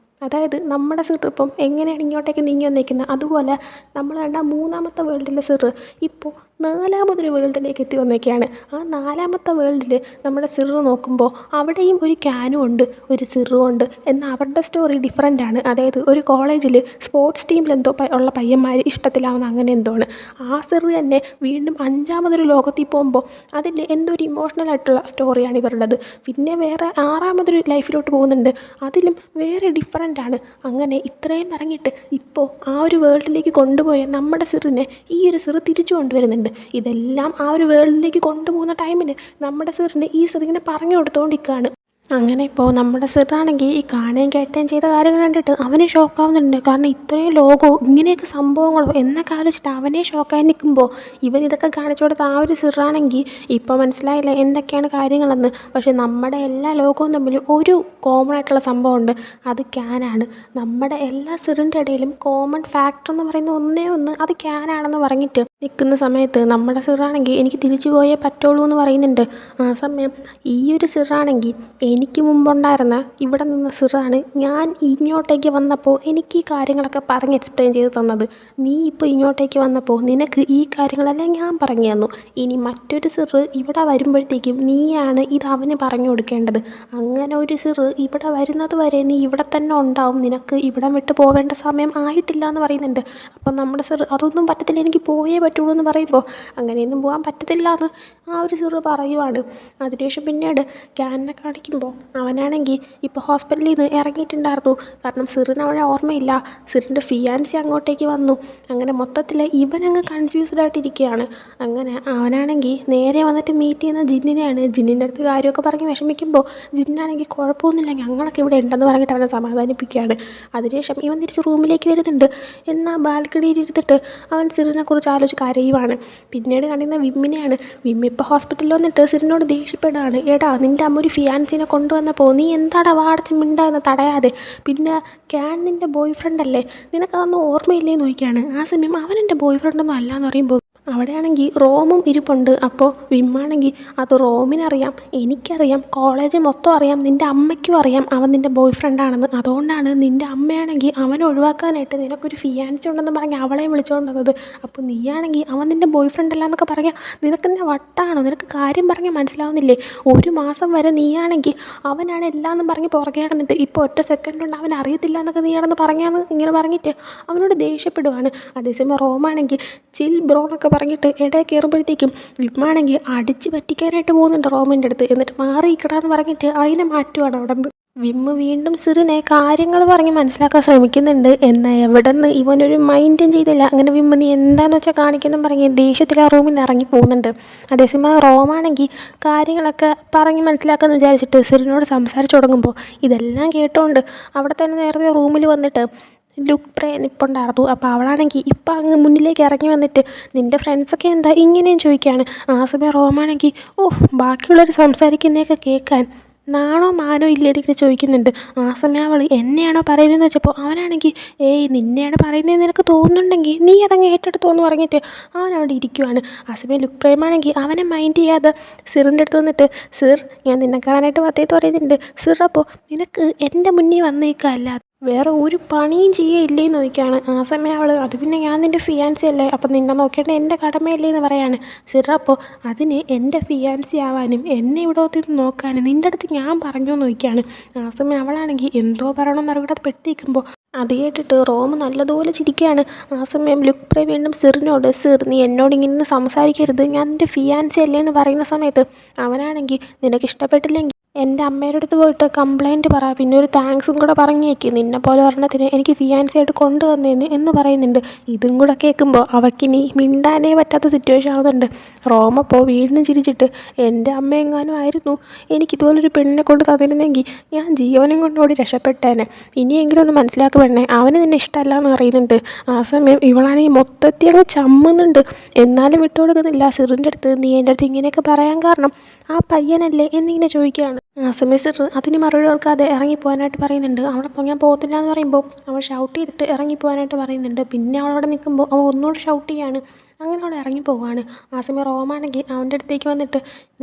[SPEAKER 1] അതായത് നമ്മുടെ സിർ ഇപ്പം എങ്ങനെയാണ് ഇങ്ങോട്ടേക്ക് നീങ്ങി വന്നിരിക്കുന്നത്, അതുപോലെ നമ്മൾ കണ്ട മൂന്നാമത്തെ വേൾഡിലെ സിർ ഇപ്പോൾ 4മതൊരു വേൾഡിലേക്ക് എത്തി വന്നേക്കാണ്. ആ 4മത്തെ വേൾഡിൽ നമ്മുടെ സിർ നോക്കുമ്പോൾ അവിടെയും ഒരു ക്യാനും ഉണ്ട്, ഒരു സിറും ഉണ്ട്. എന്നാൽ അവരുടെ സ്റ്റോറി ഡിഫറൻ്റ് ആണ്. അതായത് ഒരു കോളേജിൽ സ്പോർട്സ് ടീമിൽ എന്തോ ഉള്ള പയ്യന്മാർ ഇഷ്ടത്തിലാവുന്ന അങ്ങനെ എന്തോ ആണ്. ആ സിർ തന്നെ വീണ്ടും 5മതൊരു ലോകത്തിൽ പോകുമ്പോൾ അതിൽ എന്തോ ഒരു ഇമോഷണൽ ആയിട്ടുള്ള സ്റ്റോറിയാണ് ഇവരുടേത്. പിന്നെ വേറെ 6മതൊരു ലൈഫിലോട്ട് പോകുന്നുണ്ട്, അതിലും വേറെ ഡിഫറൻ്റ് ആണ്. അങ്ങനെ ഇത്രയും ഇറങ്ങിയിട്ട് ഇപ്പോൾ ആ ഒരു വേൾഡിലേക്ക് കൊണ്ടുപോയ നമ്മുടെ സിറിനെ ഈ ഒരു സിർ തിരിച്ചു കൊണ്ടുവരുന്നുണ്ട്. ഇതെല്ലാം ആ ഒരു വേൾഡിലേക്ക് കൊണ്ടുപോകുന്ന ടൈമിന് നമ്മുടെ സിറിന് ഈ സിർ ഇങ്ങനെ പറഞ്ഞു കൊടുത്തുകൊണ്ടിരിക്കുകയാണ്. അങ്ങനെ ഇപ്പോൾ നമ്മുടെ സിറാണെങ്കിൽ ഈ കാണുകയും കേട്ടുകയും ചെയ്ത കാര്യങ്ങൾ കണ്ടിട്ട് അവന് ഷോക്കാവുന്നുണ്ട്. കാരണം ഇത്രയും ലോകവും ഇങ്ങനെയൊക്കെ സംഭവങ്ങളോ എന്നൊക്കെ ആലോചിച്ചിട്ട് അവനെ ഷോക്കായി നിൽക്കുമ്പോൾ ഇവൻ ഇതൊക്കെ കാണിച്ചു കൊടുത്ത ആ ഒരു സിറാണെങ്കിൽ ഇപ്പോൾ മനസ്സിലായില്ല എന്തൊക്കെയാണ് കാര്യങ്ങളെന്ന്. പക്ഷേ നമ്മുടെ എല്ലാ ലോകവും തമ്മിൽ ഒരു കോമൺ ആയിട്ടുള്ള സംഭവമുണ്ട്, അത് ക്യാനാണ്. നമ്മുടെ എല്ലാ സിറിൻ്റെ ഇടയിലും കോമൺ ഫാക്ടർ എന്ന് പറയുന്ന ഒന്നേ ഒന്ന്, അത് ക്യാനാണെന്ന് പറഞ്ഞിട്ട് നിൽക്കുന്ന സമയത്ത് നമ്മുടെ സിറാണെങ്കിൽ എനിക്ക് തിരിച്ചു പോയേ പറ്റുള്ളൂ എന്ന് പറയുന്നുണ്ട്. ആ സമയം ഈ ഒരു സിറാണെങ്കിൽ എനിക്ക് മുമ്പുണ്ടായിരുന്ന ഇവിടെ നിന്ന സിറാണ് ഞാൻ ഇങ്ങോട്ടേക്ക് വന്നപ്പോൾ എനിക്ക് ഈ കാര്യങ്ങളൊക്കെ പറഞ്ഞ് എക്സ്പ്ലെയിൻ ചെയ്ത് തന്നത്. നീ ഇപ്പോൾ ഇങ്ങോട്ടേക്ക് വന്നപ്പോൾ നിനക്ക് ഈ കാര്യങ്ങളെല്ലാം ഞാൻ പറഞ്ഞു തന്നു. ഇനി മറ്റൊരു സിർ ഇവിടെ വരുമ്പോഴത്തേക്കും നീയാണ് ഇത് അവന് പറഞ്ഞു കൊടുക്കേണ്ടത്. അങ്ങനെ ഒരു സിർ ഇവിടെ വരുന്നത് വരെ നീ ഇവിടെ തന്നെ ഉണ്ടാവും, നിനക്ക് ഇവിടം വിട്ട് പോവേണ്ട സമയം ആയിട്ടില്ല എന്ന് പറയുന്നുണ്ട്. അപ്പം നമ്മുടെ സിർ അതൊന്നും പറ്റത്തില്ല, എനിക്ക് പോയേ പറ്റുള്ളൂ എന്ന് പറയുമ്പോൾ അങ്ങനെയൊന്നും പോകാൻ പറ്റത്തില്ല എന്ന് ആ ഒരു സിർ പറയുവാണ്. അതിനുശേഷം പിന്നീട് ക്യാനിനെ കാണിക്കുമ്പോൾ കാണിക്കുമ്പോൾ അവനാണെങ്കിൽ ഇപ്പോൾ ഹോസ്പിറ്റലിൽ നിന്ന് ഇറങ്ങിയിട്ടുണ്ടായിരുന്നു. കാരണം സിറിന് അവനെ ഓർമ്മയില്ല. സിറിൻ്റെ ഫിയാൻസി അങ്ങോട്ടേക്ക് വന്നു. അങ്ങനെ മൊത്തത്തിൽ ഇവനങ്ങ് കൺഫ്യൂസ്ഡ് ആയിട്ടിരിക്കുകയാണ്. അങ്ങനെ അവനാണെങ്കിൽ നേരെ വന്നിട്ട് മീറ്റ് ചെയ്യുന്ന ജിന്നിനെയാണ്. ജിന്നിൻ്റെ അടുത്ത് കാര്യമൊക്കെ പറഞ്ഞ് വിഷമിക്കുമ്പോൾ ജിന്നാണെങ്കിൽ കുഴപ്പമൊന്നുമില്ല, ഞങ്ങളൊക്കെ ഇവിടെ ഉണ്ടെന്ന് പറഞ്ഞിട്ട് അവനെ സമാധാനിപ്പിക്കുകയാണ്. അതിനുശേഷം ഇവൻ തിരിച്ച് റൂമിലേക്ക് വരുന്നുണ്ട്. എന്നാൽ ബാൽക്കണിയിൽ ഇരുത്തിട്ട് അവൻ സിറിനെക്കുറിച്ച് ആലോചിച്ച് കരയുവാണ്. പിന്നീട് കണ്ടിരുന്ന വിമ്മിനെയാണ്. വിമ്മി ഇപ്പോൾ ഹോസ്പിറ്റലിൽ വന്നിട്ട് സിറിനോട് ദേഷ്യപ്പെടുകയാണ്. എടാ, നിൻ്റെ അമ്മ ഒരു ഫിയാൻസിനെ കൊണ്ടുവന്നപ്പോൾ നീ എന്താടാ വാടച്ച് മിണ്ടാന്ന് തടയാതെ? പിന്നെ ക്യാൻ നിൻ്റെ ബോയ് ഫ്രണ്ട് അല്ലേ? നിനക്കതൊന്നും ഓർമ്മയില്ലേന്ന് ചോദിക്കുകയാണ്. ആ സമയം അവൻ എൻ്റെ ബോയ് ഫ്രണ്ടൊന്നും അല്ലാന്ന് പറയുമ്പോൾ അവിടെയാണെങ്കിൽ റോമും ഇരിപ്പുണ്ട്. അപ്പോൾ വിമ്മാണെങ്കിൽ അത് റോമിനറിയാം, എനിക്കറിയാം, കോളേജ് മൊത്തം അറിയാം, നിൻ്റെ അമ്മയ്ക്കും അറിയാം അവൻ നിൻ്റെ ബോയ് ഫ്രണ്ടാണെന്ന്. അതുകൊണ്ടാണ് നിൻ്റെ അമ്മയാണെങ്കിൽ അവനെ ഒഴിവാക്കാനായിട്ട് നിനക്കൊരു ഫിയാൻസി ഉണ്ടെന്ന് പറഞ്ഞ് അവളെ വിളിച്ചുകൊണ്ട് വന്നത്. അപ്പോൾ നീയാണെങ്കിൽ അവൻ നിൻ്റെ ബോയ് ഫ്രണ്ട് അല്ല എന്നൊക്കെ പറയാം. നിനക്കെന്നെ വട്ടാണോ? നിനക്ക് കാര്യം പറഞ്ഞാൽ മനസ്സിലാവുന്നില്ലേ? 1 മാസം വരെ നീയാണെങ്കിൽ അവനാണ് എല്ലാമെന്നും പറഞ്ഞ് പുറകെ നടന്നിട്ട് ഇപ്പോൾ ഒറ്റ സെക്കൻഡ് കൊണ്ട് അവൻ അറിയത്തില്ല എന്നൊക്കെ നീയാണെന്ന് പറഞ്ഞാന്ന് ഇങ്ങനെ പറഞ്ഞിട്ട് അവനോട് ദേഷ്യപ്പെടുവാണ്. അതേസമയം റോമാണെങ്കിൽ ചിൽ ബ്രോ എന്നൊക്കെ പറഞ്ഞിട്ട് ഇടയിൽ കയറുമ്പോഴത്തേക്കും വിമ്മാണെങ്കിൽ അടിച്ച് പറ്റിക്കാനായിട്ട് പോകുന്നുണ്ട് റോമിൻ്റെ അടുത്ത്. എന്നിട്ട് മാറിയിക്കടാന്ന് പറഞ്ഞിട്ട് അതിനെ മാറ്റുവാണ് അവിടെ നിന്ന്. വിമ്മ് വീണ്ടും സിറിനെ കാര്യങ്ങൾ പറഞ്ഞ് മനസ്സിലാക്കാൻ ശ്രമിക്കുന്നുണ്ട്. എന്നാൽ എവിടെ നിന്ന് ഇവനൊരു മൈൻഡും ചെയ്തില്ല. അങ്ങനെ വിമ്മ് നീ എന്താണെന്ന് വെച്ചാൽ കാണിക്കുന്നു പറഞ്ഞ് ദേഷ്യത്തിൽ ആ റൂമിൽ നിന്ന് ഇറങ്ങി പോകുന്നുണ്ട്. അതേസമയം റോമാണെങ്കിൽ കാര്യങ്ങളൊക്കെ പറഞ്ഞ് മനസ്സിലാക്കാമെന്ന് വിചാരിച്ചിട്ട് സിറിനോട് സംസാരിച്ച് തുടങ്ങുമ്പോൾ ഇതെല്ലാം കേട്ടോണ്ട് അവിടെ തന്നെ നേരത്തെ റൂമിൽ വന്നിട്ട് ലുക്ക് പ്രേ നിൽപ്പുണ്ടായിരുന്നു. അപ്പോൾ അവളാണെങ്കിൽ ഇപ്പം അങ്ങ് മുന്നിലേക്ക് ഇറങ്ങി വന്നിട്ട് നിൻ്റെ ഫ്രണ്ട്സൊക്കെ എന്താ ഇങ്ങനെയും ചോദിക്കുകയാണ്. ആ സമയം റോമാണെങ്കിൽ ബാക്കിയുള്ളവർ സംസാരിക്കുന്നതൊക്കെ കേൾക്കാൻ നാണോ മാനോ ഇല്ലേ എന്നിങ്ങനെ ചോദിക്കുന്നുണ്ട്. ആ സമയം അവൾ എന്നെയാണോ പറയുന്നതെന്ന് വെച്ചപ്പോൾ അവനാണെങ്കിൽ ഏയ് നിന്നെയാണ് പറയുന്നതെന്ന് നിനക്ക് തോന്നുന്നുണ്ടെങ്കിൽ നീ അതങ്ങ് ഏറ്റെടുത്തോന്ന് പറഞ്ഞിട്ട് അവനവിടെ ഇരിക്കുവാണ്. ആ സമയം ലുക്ക് പ്രേമാണെങ്കിൽ അവനെ മൈൻഡ് ചെയ്യാതെ സിറിൻ്റെ അടുത്ത് വന്നിട്ട് സിർ, ഞാൻ നിന്നെ കാണാനായിട്ട് വത്തേത്ത് പറയുന്നുണ്ട്. സിർ, അപ്പോൾ നിനക്ക് എൻ്റെ മുന്നിൽ വന്നേക്കല്ല വേറെ ഒരു പണിയും ചെയ്യില്ലേന്ന് ചോദിക്കുകയാണ്. ആ സമയം അവൾ അത് പിന്നെ ഞാൻ നിൻ്റെ ഫിയാൻസി അല്ലേ, അപ്പം നിന്നെ നോക്കേണ്ട എൻ്റെ കടമയല്ലേ എന്ന് പറയാണ്. സിർ, അപ്പോൾ അതിന് എൻ്റെ ഫിയാൻസി ആവാനും എന്നെ ഇവിടെ വന്നിട്ട് നോക്കാനും നിൻ്റെ അടുത്ത് ഞാൻ പറഞ്ഞു എന്ന് ചോദിക്കുകയാണ്. ആ സമയം അവളാണെങ്കിൽ എന്തോ പറയണമെന്ന് അറിവിടെ പെട്ടിരിക്കുമ്പോൾ അത് കേട്ടിട്ട് റോം നല്ലതുപോലെ ചിരിക്കുകയാണ്. ആ സമയം ലുക്ക് പ്രേ വീണ്ടും സിറിനോട് സിർ, നീ എന്നോട് ഇങ്ങനെ സംസാരിക്കരുത്, ഞാൻ നിൻ്റെ ഫിയാൻസി അല്ലേ എന്ന് പറയുന്ന സമയത്ത് അവനാണെങ്കിൽ നിനക്ക് ഇഷ്ടപ്പെട്ടില്ലെങ്കിൽ എൻ്റെ അമ്മയുടെ അടുത്ത് പോയിട്ട് കംപ്ലയിൻറ്റ് പറ, പിന്നെ ഒരു താങ്ക്സും കൂടെ പറഞ്ഞേക്ക്, നിന്നെപ്പോലെ ഒരെണ്ണത്തിന് എനിക്ക് ഫിയാൻസി ആയിട്ട് കൊണ്ടുവന്നേന്ന് എന്ന് പറയുന്നുണ്ട്. ഇതും കൂടെ കേൾക്കുമ്പോൾ അവൾക്കിനി മിണ്ടാനേ പറ്റാത്ത സിറ്റുവേഷൻ ആവുന്നുണ്ട്. റോമപ്പോൾ വീണ്ടും ചിരിച്ചിട്ട് എൻ്റെ അമ്മയെങ്ങാനും ആയിരുന്നു എനിക്കിതുപോലൊരു പെണ്ണിനെ കൊണ്ട് തന്നിരുന്നെങ്കിൽ ഞാൻ ജീവനും കൊണ്ടോടി രക്ഷപ്പെട്ടേനെ. ഇനിയെങ്കിലും ഒന്ന് മനസ്സിലാക്കി വേണേ, അവന് നിന്നെ ഇഷ്ടമല്ല എന്ന് പറയുന്നുണ്ട്. ആ സമയം ഇവളാണെങ്കിൽ മൊത്തത്തിൽ അങ്ങ് ചമ്മുന്നുണ്ട്. എന്നാലും വിട്ടുകൊടുക്കുന്നില്ല. സിറിൻ്റെ അടുത്ത് നീ എൻ്റെ അടുത്ത് ഇങ്ങനെയൊക്കെ പറയാൻ കാരണം ആ പയ്യനല്ലേ എന്നിങ്ങനെ ചോദിക്കുകയാണ്. ആ സമയം സിർ അതിന് മറുപടി കൊടുക്കാതെ ഇറങ്ങിപ്പോകാനായിട്ട് പറയുന്നുണ്ട്. അവിടെ ഞാൻ പോകത്തില്ല എന്ന് പറയുമ്പോൾ അവൾ ഷൗട്ട് ചെയ്തിട്ട് ഇറങ്ങിപ്പോകാനായിട്ട് പറയുന്നുണ്ട്. പിന്നെ അവളവിടെ നിൽക്കുമ്പോൾ അവൾ ഒന്നുകൂടെ ഷൗട്ട് ചെയ്യാണ്. അങ്ങനെ അവൾ ഇറങ്ങിപ്പോവാണ്. ആ സമയം റോമാണെങ്കിൽ അവൻ്റെ അടുത്തേക്ക് വന്നിട്ട്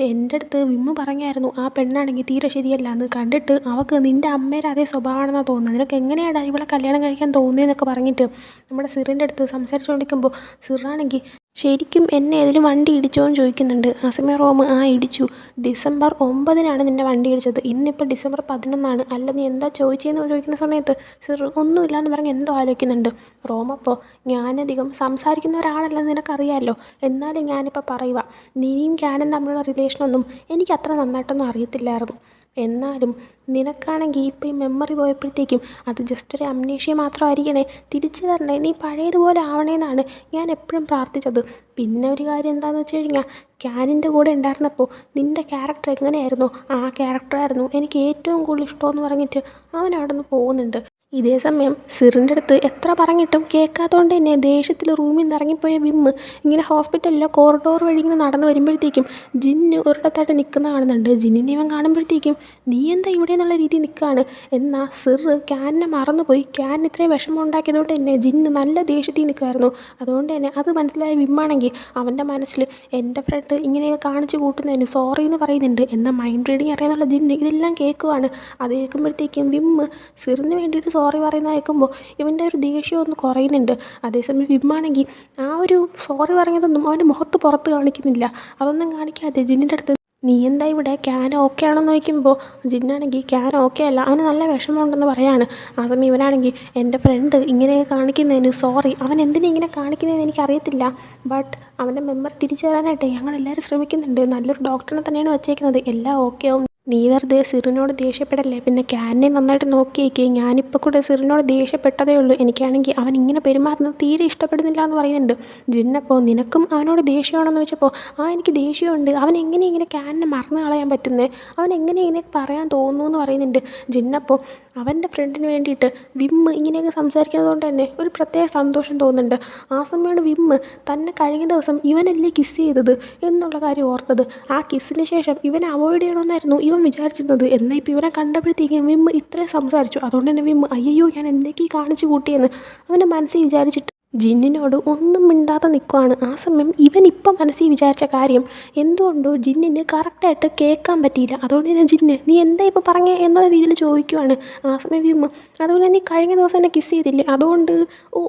[SPEAKER 1] എൻ്റെ അടുത്ത് വിമ്മ് പറഞ്ഞായിരുന്നു ആ പെണ്ണാണെങ്കിൽ തീരെ ശരിയല്ല എന്ന്, കണ്ടിട്ട് അവൾക്ക് നിൻ്റെ അമ്മയുടെ അതേ സ്വഭാവമാണെന്നാണ് തോന്നുന്നത്, നിനക്ക് എങ്ങനെയാടാ ഇവളെ കല്യാണം കഴിക്കാൻ തോന്നിയെന്നൊക്കെ പറഞ്ഞിട്ട് നമ്മുടെ സിറിൻ്റെ അടുത്ത് സംസാരിച്ചുകൊണ്ടിരിക്കുമ്പോൾ സിറാണെങ്കിൽ ശരിക്കും എന്നെ ഏതിലും വണ്ടി ഇടിച്ചോ എന്ന് ചോദിക്കുന്നുണ്ട്. ആ സമയം റോം ഇടിച്ചു, December 9-നാണ് നിൻ്റെ വണ്ടി ഇടിച്ചത്, ഇന്നിപ്പോൾ December 11 അല്ല, നീ എന്താ ചോദിച്ചതെന്ന് ചോദിക്കുന്ന സമയത്ത് സിർ ഒന്നുമില്ലാന്ന് പറഞ്ഞ് എന്തോ ആലോചിക്കുന്നുണ്ട്. റോം അപ്പോൾ ഞാനധികം സംസാരിക്കുന്ന ഒരാളല്ലെന്ന് നിനക്കറിയാമല്ലോ, എന്നാലും ഞാനിപ്പോൾ പറയുക, നീയും ക്യാനും തമ്മിലുള്ള റിലേഷനൊന്നും എനിക്ക് അത്ര നന്നായിട്ടൊന്നും അറിയത്തില്ലായിരുന്നു. എന്നാലും നിനക്കാണെങ്കിൽ ഇപ്പോൾ ഈ മെമ്മറി പോയപ്പോഴത്തേക്കും അത് ജസ്റ്റ് ഒരു അമ്നേഷ്യ മാത്രമായിരിക്കണേ, തിരിച്ചു തരണേ, നീ പഴയതുപോലെ ആവണേന്നാണ് ഞാൻ എപ്പോഴും പ്രാർത്ഥിച്ചത്. പിന്നെ ഒരു കാര്യം എന്താണെന്ന് വെച്ച് കഴിഞ്ഞാൽ ക്യാനിൻ്റെ കൂടെ ഉണ്ടായിരുന്നപ്പോൾ നിൻ്റെ ക്യാരക്ടർ എങ്ങനെയായിരുന്നോ ആ ക്യാരക്ടറായിരുന്നു എനിക്ക് ഏറ്റവും കൂടുതൽ ഇഷ്ടമെന്ന് പറഞ്ഞിട്ട് അവൻ അവിടെ നിന്ന് പോകുന്നുണ്ട്. ഇതേ സമയം സിറിൻ്റെ അടുത്ത് എത്ര പറഞ്ഞിട്ടും കേൾക്കാത്തതുകൊണ്ട് തന്നെ ദേഷ്യത്തിൽ റൂമിൽ നിന്ന് ഇറങ്ങിപ്പോയ വിമ്മ് ഇങ്ങനെ ഹോസ്പിറ്റലിലെ കോറിഡോർ വഴി ഇങ്ങനെ നടന്നു വരുമ്പോഴത്തേക്കും ജിന്ന് ഒരിടത്തായിട്ട് നിൽക്കുന്ന കാണുന്നുണ്ട്. ജിന്നിനെ ഇവൻ കാണുമ്പോഴത്തേക്കും നീ എന്താ ഇവിടെ എന്നുള്ള രീതിയിൽ നിൽക്കുകയാണ്. എന്നാൽ സിർ ക്യാനിനെ മറന്നുപോയി. ക്യാൻ ഇത്രയും വിഷമം ഉണ്ടാക്കിയതുകൊണ്ട് തന്നെ ജിന്ന് നല്ല ദേഷ്യത്തിൽ നിൽക്കുമായിരുന്നു. അതുകൊണ്ട് തന്നെ അത് മനസ്സിലായ വിമ്മാണെങ്കിൽ അവൻ്റെ മനസ്സിൽ എൻ്റെ ഫ്രണ്ട് ഇങ്ങനെയൊക്കെ കാണിച്ചു കൂട്ടുന്നതിന് സോറി എന്ന് പറയുന്നുണ്ട്. എന്നാൽ മൈൻഡ് റീഡിങ് അറിയാന്നുള്ള ജിന്ന് ഇതെല്ലാം കേൾക്കുവാണ്. അത് കേൾക്കുമ്പോഴത്തേക്കും വിമ്മ് സിറിന് വേണ്ടിയിട്ട് സോറി പറയുന്ന കേൾക്കുമ്പോൾ ഇവൻ്റെ ഒരു ദേഷ്യം ഒന്ന് കുറയുന്നുണ്ട്. അതേസമയം വിമ്മാണെങ്കിൽ ആ ഒരു സോറി പറഞ്ഞതൊന്നും അവൻ്റെ മുഖത്ത് പുറത്ത് കാണിക്കുന്നില്ല. അതൊന്നും കാണിക്കാതെ ജിന്നിൻ്റെ അടുത്ത് നീ എന്താ ഇവിടെ ക്യാൻ ഓക്കെ ആണെന്ന് ചോദിക്കുമ്പോൾ ജിന്നാണെങ്കിൽ ക്യാൻ ഓക്കെ അല്ല, അവന് നല്ല വിഷമമുണ്ടെന്ന് പറയാണ്. ആ സമയം ഇവനാണെങ്കിൽ എൻ്റെ ഫ്രണ്ട് ഇങ്ങനെയൊക്കെ കാണിക്കുന്നതിന് സോറി, അവൻ എന്തിനാ ഇങ്ങനെ കാണിക്കുന്നതെന്ന് എനിക്കറിയത്തില്ല, ബട്ട് അവൻ്റെ മെമ്മറി തിരിച്ചു തരാനായിട്ട് ഞങ്ങളെല്ലാവരും ശ്രമിക്കുന്നുണ്ട്, നല്ലൊരു ഡോക്ടറിനെ തന്നെയാണ് വച്ചേക്കുന്നത്, എല്ലാം ഓക്കെ ആവും. നീ വെറുതെ സിറിനോട് ദേഷ്യപ്പെടല്ലേ. പിന്നെ ക്യാനെ നന്നായിട്ട് നോക്കിയേക്ക്. ഞാനിപ്പോൾ കൂടെ സിറിനോട് ദേഷ്യപ്പെട്ടതേ ഉള്ളൂ. എനിക്കാണെങ്കിൽ അവൻ ഇങ്ങനെ പെരുമാറുന്നത് തീരെ ഇഷ്ടപ്പെടുന്നില്ല എന്ന് പറയുന്നുണ്ട്. ജിന്നപ്പോൾ നിനക്കും അവനോട് ദേഷ്യമാണെന്ന് വെച്ചപ്പോൾ എനിക്ക് ദേഷ്യമുണ്ട്. അവൻ എങ്ങനെ ഇങ്ങനെ ക്യാനെ മറന്നു കളയാൻ പറ്റുന്നത്, അവൻ എങ്ങനെ ഇങ്ങനെ പറയാൻ തോന്നുന്നു എന്ന് പറയുന്നുണ്ട്. ജിന്നപ്പോൾ അവൻ്റെ ഫ്രണ്ടിന് വേണ്ടിയിട്ട് വിമ്മ് ഇങ്ങനെയൊക്കെ സംസാരിക്കുന്നത് കൊണ്ട് തന്നെ ഒരു പ്രത്യേക സന്തോഷം തോന്നുന്നുണ്ട്. ആ സമയമാണ് വിമ്മ് തന്നെ കഴിഞ്ഞ ദിവസം ഇവനല്ലേ കിസ് ചെയ്തത് എന്നുള്ള കാര്യം ഓർത്തത്. ആ കിസ്സിന് ശേഷം ഇവനെ അവോയ്ഡ് ചെയ്യണമെന്നായിരുന്നു ഇവൻ വിചാരിച്ചിരുന്നത്. എന്നാൽ ഇപ്പോൾ ഇവനെ കണ്ടപ്പോഴത്തേക്കും വിമ്മ് ഇത്രയും സംസാരിച്ചു. അതുകൊണ്ട് തന്നെ വിമ്മ് അയ്യോ ഞാൻ എന്തൊക്കെ കാണിച്ചു കൂട്ടിയെന്ന് അവൻ്റെ മനസ്സിൽ വിചാരിച്ചിട്ട് ജിന്നിനോട് ഒന്നും മിണ്ടാതെ നിൽക്കുവാണ്. ആ സമയം ഇവനിപ്പം മനസ്സിൽ വിചാരിച്ച കാര്യം എന്തുകൊണ്ടോ ജിന്നിന് കറക്റ്റായിട്ട് കേൾക്കാൻ പറ്റിയില്ല. അതുകൊണ്ട് തന്നെ ജിന്ന് നീ എന്താ ഇപ്പോൾ പറഞ്ഞേ എന്നുള്ള രീതിയിൽ ചോദിക്കുവാണ്. ആ സമയം വിമ്മ് അതുപോലെ നീ കഴിഞ്ഞ ദിവസം എന്നെ കിസ് ചെയ്തില്ലേ, അതുകൊണ്ട്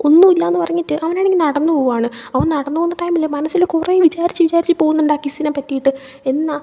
[SPEAKER 1] ഒന്നുമില്ല എന്ന് പറഞ്ഞിട്ട് അവനാണെങ്കിൽ നടന്നു പോവുകയാണ്. അവൻ നടന്നു പോകുന്ന ടൈമിൽ മനസ്സിൽ കുറേ വിചാരിച്ച് പോകുന്നുണ്ട് ആ കിസ്സിനെ പറ്റിയിട്ട്. എന്നാൽ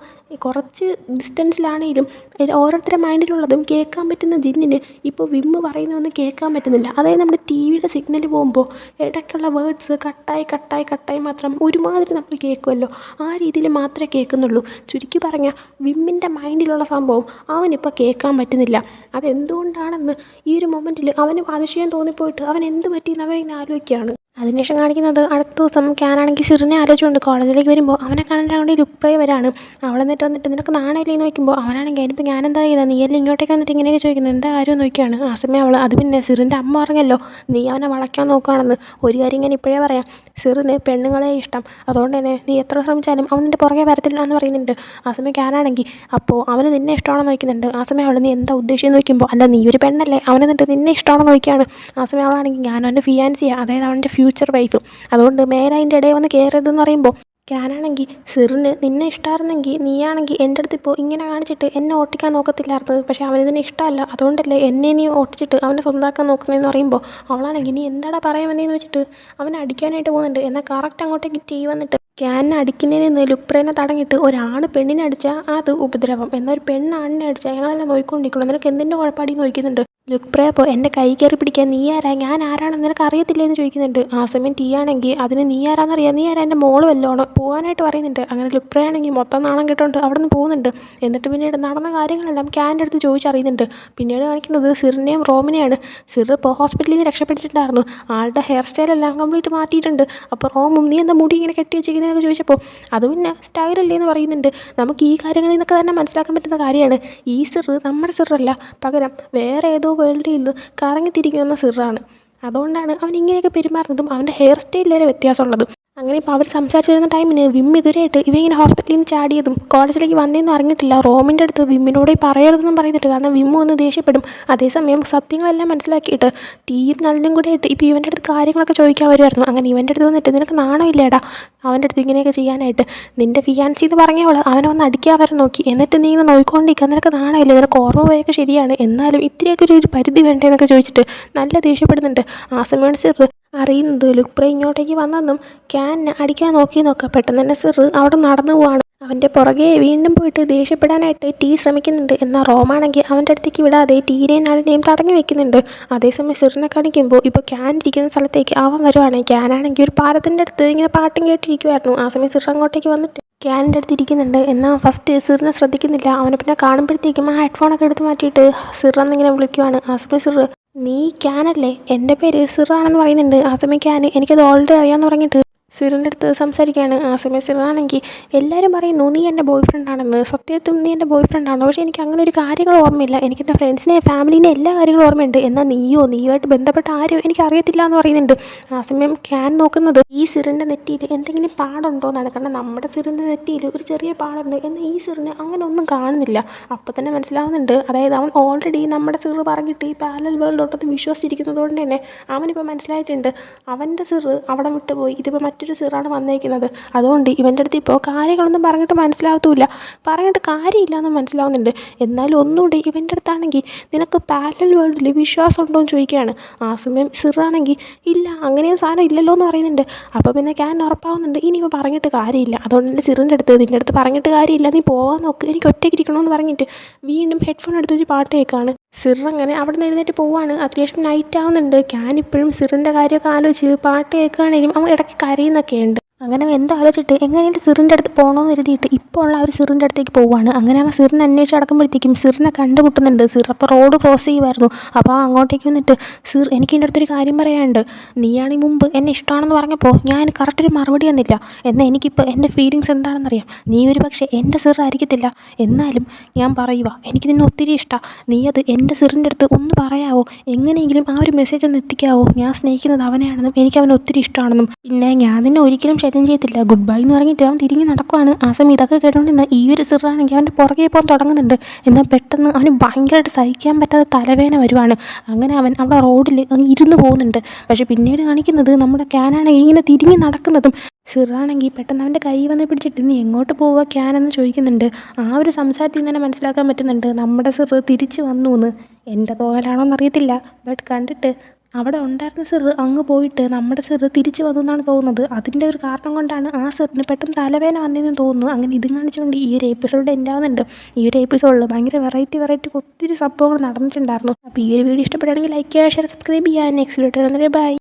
[SPEAKER 1] കുറച്ച് ഡിസ്റ്റൻസിലാണെങ്കിലും ഓരോരുത്തരുടെ മൈൻഡിലുള്ളതും കേൾക്കാൻ പറ്റുന്ന ജിന്നിന് ഇപ്പോൾ വിമ്മ് പറയുന്നതൊന്നും കേൾക്കാൻ പറ്റുന്നില്ല. അതായത് നമ്മുടെ ടി വിയുടെ സിഗ്നൽ പോകുമ്പോൾ ഇടയ്ക്കുള്ള വേർഡ്സ് കട്ടായി മാത്രം ഒരുമാതിരി നമ്മൾ കേൾക്കുമല്ലോ, ആ രീതിയിൽ മാത്രമേ കേൾക്കുന്നുള്ളൂ. ചുരുക്കി പറഞ്ഞാൽ വിമ്മിൻ്റെ മൈൻഡിലുള്ള സംഭവം അവനിപ്പോൾ കേൾക്കാൻ പറ്റുന്നില്ല. അതെന്തുകൊണ്ടാണെന്ന് ഈ ഒരു മൊമെൻറ്റിൽ അവന് അതിശയം തോന്നിപ്പോയിട്ട് അവൻ എന്ത് പറ്റിയെന്ന് അവൻ ഇങ്ങനെ ആലോചിക്കുകയാണ്. അതിനുശേഷം കാണിക്കുന്നത് അടുത്ത ദിവസം ക്യാനാണെങ്കിൽ സിറിനെ ആലോചിച്ചുകൊണ്ട് കോളേജിലേക്ക് വരുമ്പോൾ അവനെ കാണാൻ വേണ്ടി ലുക്പ്രേ വരാണ്. അവളെ വന്നിട്ട് നിനക്ക് നാണമില്ലെന്ന് നോക്കുമ്പോൾ അവനാണെങ്കിൽ അതിനിപ്പോൾ ഞാൻ എന്താ ചെയ്താൽ നീ എല്ലാം ഇങ്ങോട്ടേക്ക് വന്നിട്ട് ഇങ്ങനെയൊക്കെ ചോദിക്കുന്നത് എന്താ കാര്യം നോക്കിയാണ്. ആ സമയം അവൾ അത് പിന്നെ സിറിൻ്റെ അമ്മ പറഞ്ഞല്ലോ നീ അവനെ വളയ്ക്കാൻ നോക്കുകയാണെന്ന്. ഒരു കാര്യം ഞാൻ ഇപ്പോഴേ പറയാം, സിറിന് പെണ്ണുങ്ങളെ ഇഷ്ടം, അതുകൊണ്ട് തന്നെ നീ എത്ര ശ്രമിച്ചാലും അവൻ നിൻ്റെ പുറകെ വരത്തില്ല എന്ന് പറയുന്നുണ്ട്. ആ സമയം ക്യാനാണെങ്കിൽ അപ്പോൾ അവന് നിന്നെ ഇഷ്ടമാണെന്ന് നോക്കുന്നുണ്ട്. ആ സമയം അവൾ നീ എന്താ ഉദ്ദേശിച്ചെന്ന് നോക്കുമ്പോൾ അല്ല നീ ഒരു പെണ്ണല്ലേ, അവനെ എന്നിട്ട് നിന്നെ ഇഷ്ടമാണെന്ന് നോക്കിയാണ്. ആ സമയം അവളാണെങ്കിൽ ഞാൻ അവൻ്റെ ഫിയാൻസിയാണ്, അതായത് അവൻ്റെ ഫ്യൂച്ചർ വൈഫ്, അതുകൊണ്ട് മേലെ അതിൻ്റെ ഇടയിൽ വന്ന് കയറരുതെന്ന് പറയുമ്പോൾ ക്യാനാണെങ്കിൽ സിറിന് നിന്നെ ഇഷ്ടമായിരുന്നെങ്കിൽ നീയാണെങ്കിൽ എൻ്റെ അടുത്ത് ഇപ്പോൾ ഇങ്ങനെ കാണിച്ചിട്ട് എന്നെ ഓട്ടിക്കാൻ നോക്കത്തില്ലായിരുന്നത്, പക്ഷേ അവനിതിനെ ഇഷ്ടമല്ല, അതുകൊണ്ടല്ലേ എന്നെ നീ ഓട്ടിച്ചിട്ട് അവനെ സ്വന്തമാക്കാൻ നോക്കുന്നതെന്ന് പറയുമ്പോൾ അവളാണെങ്കിൽ നീ എന്താടാ പറയാൻ വന്നതെന്ന് വെച്ചിട്ട് അവനെ അടിക്കാനായിട്ട് പോകുന്നുണ്ട്. എന്നാൽ കറക്റ്റ് അങ്ങോട്ടേക്ക് ടീ വന്നിട്ട് ക്യാനിനെ അടിക്കുന്നതിൽ നിന്ന് ലുക്പ്രേനെ തടഞ്ഞിട്ട് ഒരാണ് പെണ്ണിനെ അടിച്ചാൽ അത് ഉപദ്രവം, എന്നാൽ ഒരു പെണ്ണാണിനെ അടിച്ചാൽ ഞങ്ങളെല്ലാം നോക്കിക്കൊണ്ടിരിക്കണം, നിനക്ക് എന്തിൻ്റെ കുഴപ്പമാടി നോക്കുന്നുണ്ട്. ലുക്പ്രേ അപ്പോൾ എൻ്റെ കൈ കയറി പിടിക്കാൻ നീ ആരാ, ഞാൻ ആരാണെന്ന് നിനക്ക് അറിയത്തില്ലേ എന്ന് ചോദിക്കുന്നുണ്ട്. ആ സമയം ടീ ആണെങ്കിൽ അതിന് നീ ആരാന്നറിയാം, നീ ആരാ എൻ്റെ മോള് വല്ലോണം പോകാനായിട്ട് പറയുന്നുണ്ട്. അങ്ങനെ ലുക്പ്രേ ആണെങ്കിൽ മൊത്തം നാണം കെട്ടുകൊണ്ട് അവിടെ നിന്ന് പോകുന്നുണ്ട്. എന്നിട്ട് പിന്നീട് നടന്ന കാര്യങ്ങളെല്ലാം ക്യാൻ്റെ അടുത്ത് ചോദിച്ചറിയുന്നുണ്ട്. പിന്നീട് കാണിക്കുന്നത് സിറിനെയും റോമിനെയാണ്. സിർ ഇപ്പോൾ ഹോസ്പിറ്റലിൽ നിന്ന് രക്ഷപ്പെട്ടിട്ടുണ്ടായിരുന്നു, ആളുടെ ഹെയർ സ്റ്റൈലെല്ലാം കംപ്ലീറ്റ് മാറ്റിയിട്ടുണ്ട്. അപ്പോൾ റോമും നീ എന്താ മുടി ഇങ്ങനെ കെട്ടി വെച്ചിരിക്കുന്നതൊക്കെ ചോദിച്ചപ്പോൾ അത് പിന്നെ സ്റ്റൈലല്ലേ എന്ന് പറയുന്നുണ്ട്. നമുക്ക് ഈ കാര്യങ്ങളിൽ നിന്നൊക്കെ തന്നെ മനസ്സിലാക്കാൻ പറ്റുന്ന കാര്യമാണ് ഈ സിർ നമ്മുടെ സിറല്ല, പകരം വേറെ ഏതോ വേൾഡിൽ നിന്ന് കറങ്ങിത്തിരിക്കുന്ന സിറാണ്. അതുകൊണ്ടാണ് അവൻ ഇങ്ങനെയൊക്കെ പെരുമാറുന്നതും അവൻ്റെ ഹെയർ സ്റ്റൈലിലേറെ വ്യത്യാസമുള്ളത്. അങ്ങനെ ഇപ്പോൾ അവർ സംസാരിച്ചിരുന്ന ടൈമിന് വിം എതിരായിട്ട് ഇവ ഇങ്ങനെ ഹോസ്പിറ്റലിൽ നിന്ന് ചാടിയതും കോളേജിലേക്ക് വന്നതെന്നും അറിഞ്ഞിട്ടില്ല. റോമിൻ്റെ അടുത്ത് വിമ്മിനോട് പറയരുതെന്നും പറയുന്നുണ്ട്, കാരണം വിമ്മു ഒന്ന് ദേഷ്യപ്പെടും. അതേസമയം സത്യങ്ങളെല്ലാം മനസ്സിലാക്കിയിട്ട് ടീയും നല്ലും കൂടെ ആയിട്ട് ഇപ്പോൾ ഇവൻ്റെ അടുത്ത് കാര്യങ്ങളൊക്കെ ചോദിക്കാൻ വരുമായിരുന്നു. അങ്ങനെ ഇവൻ്റെ അടുത്ത് വന്നിട്ട് നിനക്ക് നാണമില്ലേടാ അവൻ്റെ അടുത്ത് ഇങ്ങനെയൊക്കെ ചെയ്യാനായിട്ട്, നിൻ്റെ ഫിയാൻസി എന്ന് പറഞ്ഞവൾ അവനെ വന്ന് അടിക്കാൻ വരെ നോക്കി, എന്നിട്ട് നീ ഇങ്ങനെ നോക്കിക്കൊണ്ടിരിക്കുക, നിനക്ക് നാണമില്ല, നിനക്ക് ഓർമ്മ പോയൊക്കെ ശരിയാണ്, എന്നാലും ഇത്രയൊക്കെ ഒരു പരിധി വേണ്ടേ എന്നൊക്കെ ചോദിച്ചിട്ട് നല്ല ദേഷ്യപ്പെടുന്നുണ്ട്. ആ സമയമാണ് സിർ അറിയുന്നത് ലുക്പ്രേ ഇങ്ങോട്ടേക്ക് വന്നെന്നും ക്യാനിനെ അടിക്കാൻ നോക്കാം. പെട്ടെന്ന് തന്നെ സിർ അവിടെ നടന്നു പോവാണ്. അവൻ്റെ പുറകെ വീണ്ടും പോയിട്ട് ദേഷ്യപ്പെടാനായിട്ട് ടീ ശ്രമിക്കുന്നുണ്ട്. എന്നാൽ റോമാണെങ്കിൽ അവൻ്റെ അടുത്തേക്ക് വിടാതെ ടീനെയും ആളിനെയും തടഞ്ഞു വെക്കുന്നുണ്ട്. അതേസമയം സിറിനെ കാണിക്കുമ്പോൾ ഇപ്പോൾ ക്യാൻ ഇരിക്കുന്ന സ്ഥലത്തേക്ക് അവൻ വരുവാണ്. ക്യാനാണെങ്കിൽ ഒരു പാലത്തിൻ്റെ അടുത്ത് ഇങ്ങനെ പാട്ടും കേട്ടിരിക്കുമായിരുന്നു. ആ സമയം സിർ അങ്ങോട്ടേക്ക് വന്നിട്ട് ക്യാനിൻ്റെ അടുത്ത് ഇരിക്കുന്നുണ്ട്. എന്നാൽ ഫസ്റ്റ് സിറിനെ ശ്രദ്ധിക്കുന്നില്ല. അവനെ പിന്നെ കാണുമ്പോഴത്തേക്കും ആ ഹെഡ്ഫോണൊക്കെ എടുത്ത് മാറ്റിയിട്ട് സിർ എന്നിങ്ങനെ വിളിക്കുവാണ്. ആ സമയം സിർ നീ ക്യാനല്ലേ, എൻ്റെ പേര് സിറാണെന്ന് പറയുന്നുണ്ട്. ആ സമയം ക്യാൻ എനിക്കത് ഓൾറെഡി അറിയാമെന്ന് പറഞ്ഞിട്ട് സിറിൻ്റെ അടുത്ത് സംസാരിക്കുകയാണ്. ആ സമയം സിറാണെങ്കിൽ എല്ലാവരും പറയുന്നു നീ എൻ്റെ ബോയ് ഫ്രണ്ടാണെന്ന്, സത്യത്തും നീ എൻ്റെ ബോയ് ഫ്രണ്ടാണോ, പക്ഷേ എനിക്ക് അങ്ങനെ ഒരു കാര്യങ്ങൾ ഓർമ്മയില്ല, എനിക്ക് എൻ്റെ ഫ്രണ്ട്സിനെ ഫാമിലീനെ എല്ലാ കാര്യങ്ങളും ഓർമ്മയുണ്ട്, എന്നാൽ നീയുമായിട്ട് ബന്ധപ്പെട്ട ആരും എനിക്ക് അറിയത്തില്ല എന്ന് പറയുന്നുണ്ട്. ആ സമയം ക്യാൻ നോക്കുന്നത് ഈ സിറിൻ്റെ നെറ്റിയിൽ എന്തെങ്കിലും പാടുണ്ടോ എന്നാണ്. കാരണം നമ്മുടെ സിറിൻ്റെ നെറ്റിയിൽ ഒരു ചെറിയ പാടുണ്ട്, എന്നാൽ ഈ സിറിന് അങ്ങനെ ഒന്നും കാണുന്നില്ല. അപ്പോൾ തന്നെ മനസ്സിലാവുന്നുണ്ട്, അതായത് അവൻ ഓൾറെഡി നമ്മുടെ സിർ പറഞ്ഞിട്ട് ഈ പാരലൽ വേൾഡിലോട്ടത് വിശ്വസിച്ചിരിക്കുന്നത് കൊണ്ട് തന്നെ അവനിപ്പോൾ മനസ്സിലായിട്ടുണ്ട് അവൻ്റെ സിർ അവിടെ വിട്ടുപോയി, ഇതിപ്പോൾ മറ്റൊരു സിറാണ് വന്നേക്കുന്നത്. അതുകൊണ്ട് ഇവൻ്റെ അടുത്ത് ഇപ്പോൾ കാര്യങ്ങളൊന്നും പറഞ്ഞിട്ട് മനസ്സിലാവത്തുമില്ല, പറഞ്ഞിട്ട് കാര്യമില്ല എന്ന് മനസ്സിലാവുന്നുണ്ട്. എന്നാലും ഒന്നുകൂടി ഇവൻ്റെ അടുത്താണെങ്കിൽ നിനക്ക് പാരലൽ വേൾഡിൽ വിശ്വാസം ഉണ്ടോ എന്ന് ചോദിക്കുകയാണ്. ആ സമയം സിറാണെങ്കിൽ ഇല്ല അങ്ങനെയും സാധനം ഇല്ലല്ലോ എന്ന് പറയുന്നുണ്ട്. അപ്പോൾ പിന്നെ ക്യാൻ ഉറപ്പാവുന്നുണ്ട് ഇനിയിപ്പോൾ പറഞ്ഞിട്ട് കാര്യമില്ല. അതുകൊണ്ട് തന്നെ സിറിൻ്റെ അടുത്ത് നിൻ്റെ അടുത്ത് പറഞ്ഞിട്ട് കാര്യമില്ല, നീ പോകാൻ നോക്ക്, എനിക്ക് ഒറ്റയ്ക്ക് ഇരിക്കണമെന്ന് പറഞ്ഞിട്ട് വീണ്ടും ഹെഡ്ഫോൺ എടുത്ത് വെച്ച് പാട്ട് കേൾക്കുകയാണ്. സിർ അങ്ങനെ അവിടെ നിന്ന് എഴുന്നേറ്റ് പോവുകയാണ്. അത്യാവശ്യം നൈറ്റ് ആവുന്നുണ്ട്. ക്യാൻ ഇപ്പോഴും സിറിൻ്റെ കാര്യമൊക്കെ ആലോചിച്ച് പാട്ട് കേൾക്കുകയാണെങ്കിലും അവൻ ഇടയ്ക്ക് കരയുന്നൊക്കെ ഉണ്ട്. അങ്ങനെ അവൻ എന്തോ ആലോചിച്ചിട്ട് എങ്ങനെയും സിറിൻ്റെ അടുത്ത് പോകണമെന്ന് കരുതിയിട്ട് ഇപ്പോൾ ഉള്ള ആ ഒരു സിറിൻ്റെ അടുത്തേക്ക് പോവുകയാണ്. അങ്ങനെ അവൻ സിറിനെ അന്വേഷിച്ച് നടക്കുമ്പോഴത്തേക്കും സിറിനെ കണ്ടുമുട്ടുന്നുണ്ട്. സിർ അപ്പോൾ റോഡ് ക്രോസ് ചെയ്യുമായിരുന്നു. അപ്പോൾ അങ്ങോട്ടേക്ക് വന്നിട്ട് സിർ, എനിക്ക് ഇതിൻ്റെ അടുത്തൊരു കാര്യം പറയാനുണ്ട്. നീയാണെങ്കിൽ മുമ്പ് എന്നെ ഇഷ്ടമാണെന്ന് പറഞ്ഞപ്പോൾ ഞാൻ കറക്റ്റൊരു മറുപടി തന്നില്ല. എന്നാൽ എനിക്കിപ്പോൾ എൻ്റെ ഫീലിങ്സ് എന്താണെന്നറിയാം. നീ ഒരു പക്ഷേ എൻ്റെ സിർ ആയിരിക്കത്തില്ല, എന്നാലും ഞാൻ പറയുക, എനിക്ക് നിന്നെ ഒത്തിരി ഇഷ്ടമാണ്. നീ അത് എൻ്റെ സിറിൻ്റെ അടുത്ത് ഒന്ന് പറയാവോ? എങ്ങനെയെങ്കിലും ആ ഒരു മെസ്സേജ് ഒന്ന് എത്തിക്കാവോ? ഞാൻ സ്നേഹിക്കുന്നത് അവനെയാണെന്നും എനിക്ക് അവനെ ഒത്തിരി ഇഷ്ടമാണെന്നും. പിന്നെ ഞാൻ നിന്നെ ഒരിക്കലും ശല്യം ചെയ്യത്തില്ല, ഗുഡ് ബൈ എന്ന് പറഞ്ഞിട്ട് അവൻ തിരിഞ്ഞ് നടക്കുവാണ്. ആ സമയം ഇതൊക്കെ കേട്ടോണ്ടിരുന്ന ഈ ഒരു സിറാണെങ്കിൽ അവൻ്റെ പുറകെ പോകാൻ തുടങ്ങുന്നുണ്ട്. എന്നാൽ പെട്ടെന്ന് അവന് ഭയങ്കരമായിട്ട് സഹിക്കാൻ പറ്റാത്ത തലവേദന വരുവാണ്. അങ്ങനെ അവൻ അവിടെ റോഡിൽ അങ്ങ് ഇരുന്ന് പോകുന്നുണ്ട്. പക്ഷേ പിന്നീട് കാണിക്കുന്നത് നമ്മുടെ ക്യാനാണെങ്കിൽ ഇങ്ങനെ തിരിഞ്ഞ് നടക്കുന്നതും സിറാണെങ്കിൽ പെട്ടെന്ന് അവൻ്റെ കൈ വന്ന് പിടിച്ചിട്ട് നീ എങ്ങോട്ട് പോവുക ക്യാനെന്ന് ചോദിക്കുന്നുണ്ട്. ആ ഒരു സംസാരത്തിൽ നിന്ന് തന്നെ മനസ്സിലാക്കാൻ പറ്റുന്നുണ്ട് നമ്മുടെ സിർ തിരിച്ച് വന്നു എന്ന്. എൻ്റെ തോന്നലാണോ എന്നറിയത്തില്ല, ബട്ട് കണ്ടിട്ട് അവിടെ ഉണ്ടായിരുന്ന സിർ അങ്ങ് പോയിട്ട് നമ്മുടെ സിർ തിരിച്ച് വന്നു എന്നാണ് തോന്നുന്നത്. അതിൻ്റെ ഒരു കാരണം കൊണ്ടാണ് ആ സിറിന് പെട്ടെന്ന് തലവേദന വന്നതെന്ന് തോന്നുന്നു. അങ്ങനെ ഇതും കാണിച്ചുകൊണ്ട് ഈ ഒരു എപ്പിസോഡ് എൻ്റെ ആവുന്നുണ്ട്. ഈ ഒരു എപ്പിസോഡിൽ ഭയങ്കര വെറൈറ്റി ഒത്തിരി സംഭവങ്ങൾ നടന്നിട്ടുണ്ടായിരുന്നു. അപ്പോൾ ഈ ഒരു വീഡിയോ ഇഷ്ടപ്പെടുകയാണെങ്കിൽ ലൈക്ക് ചെയ്യുക, ഷെയർ, സബ്സ്ക്രൈബ് ചെയ്യുക. Next video bye.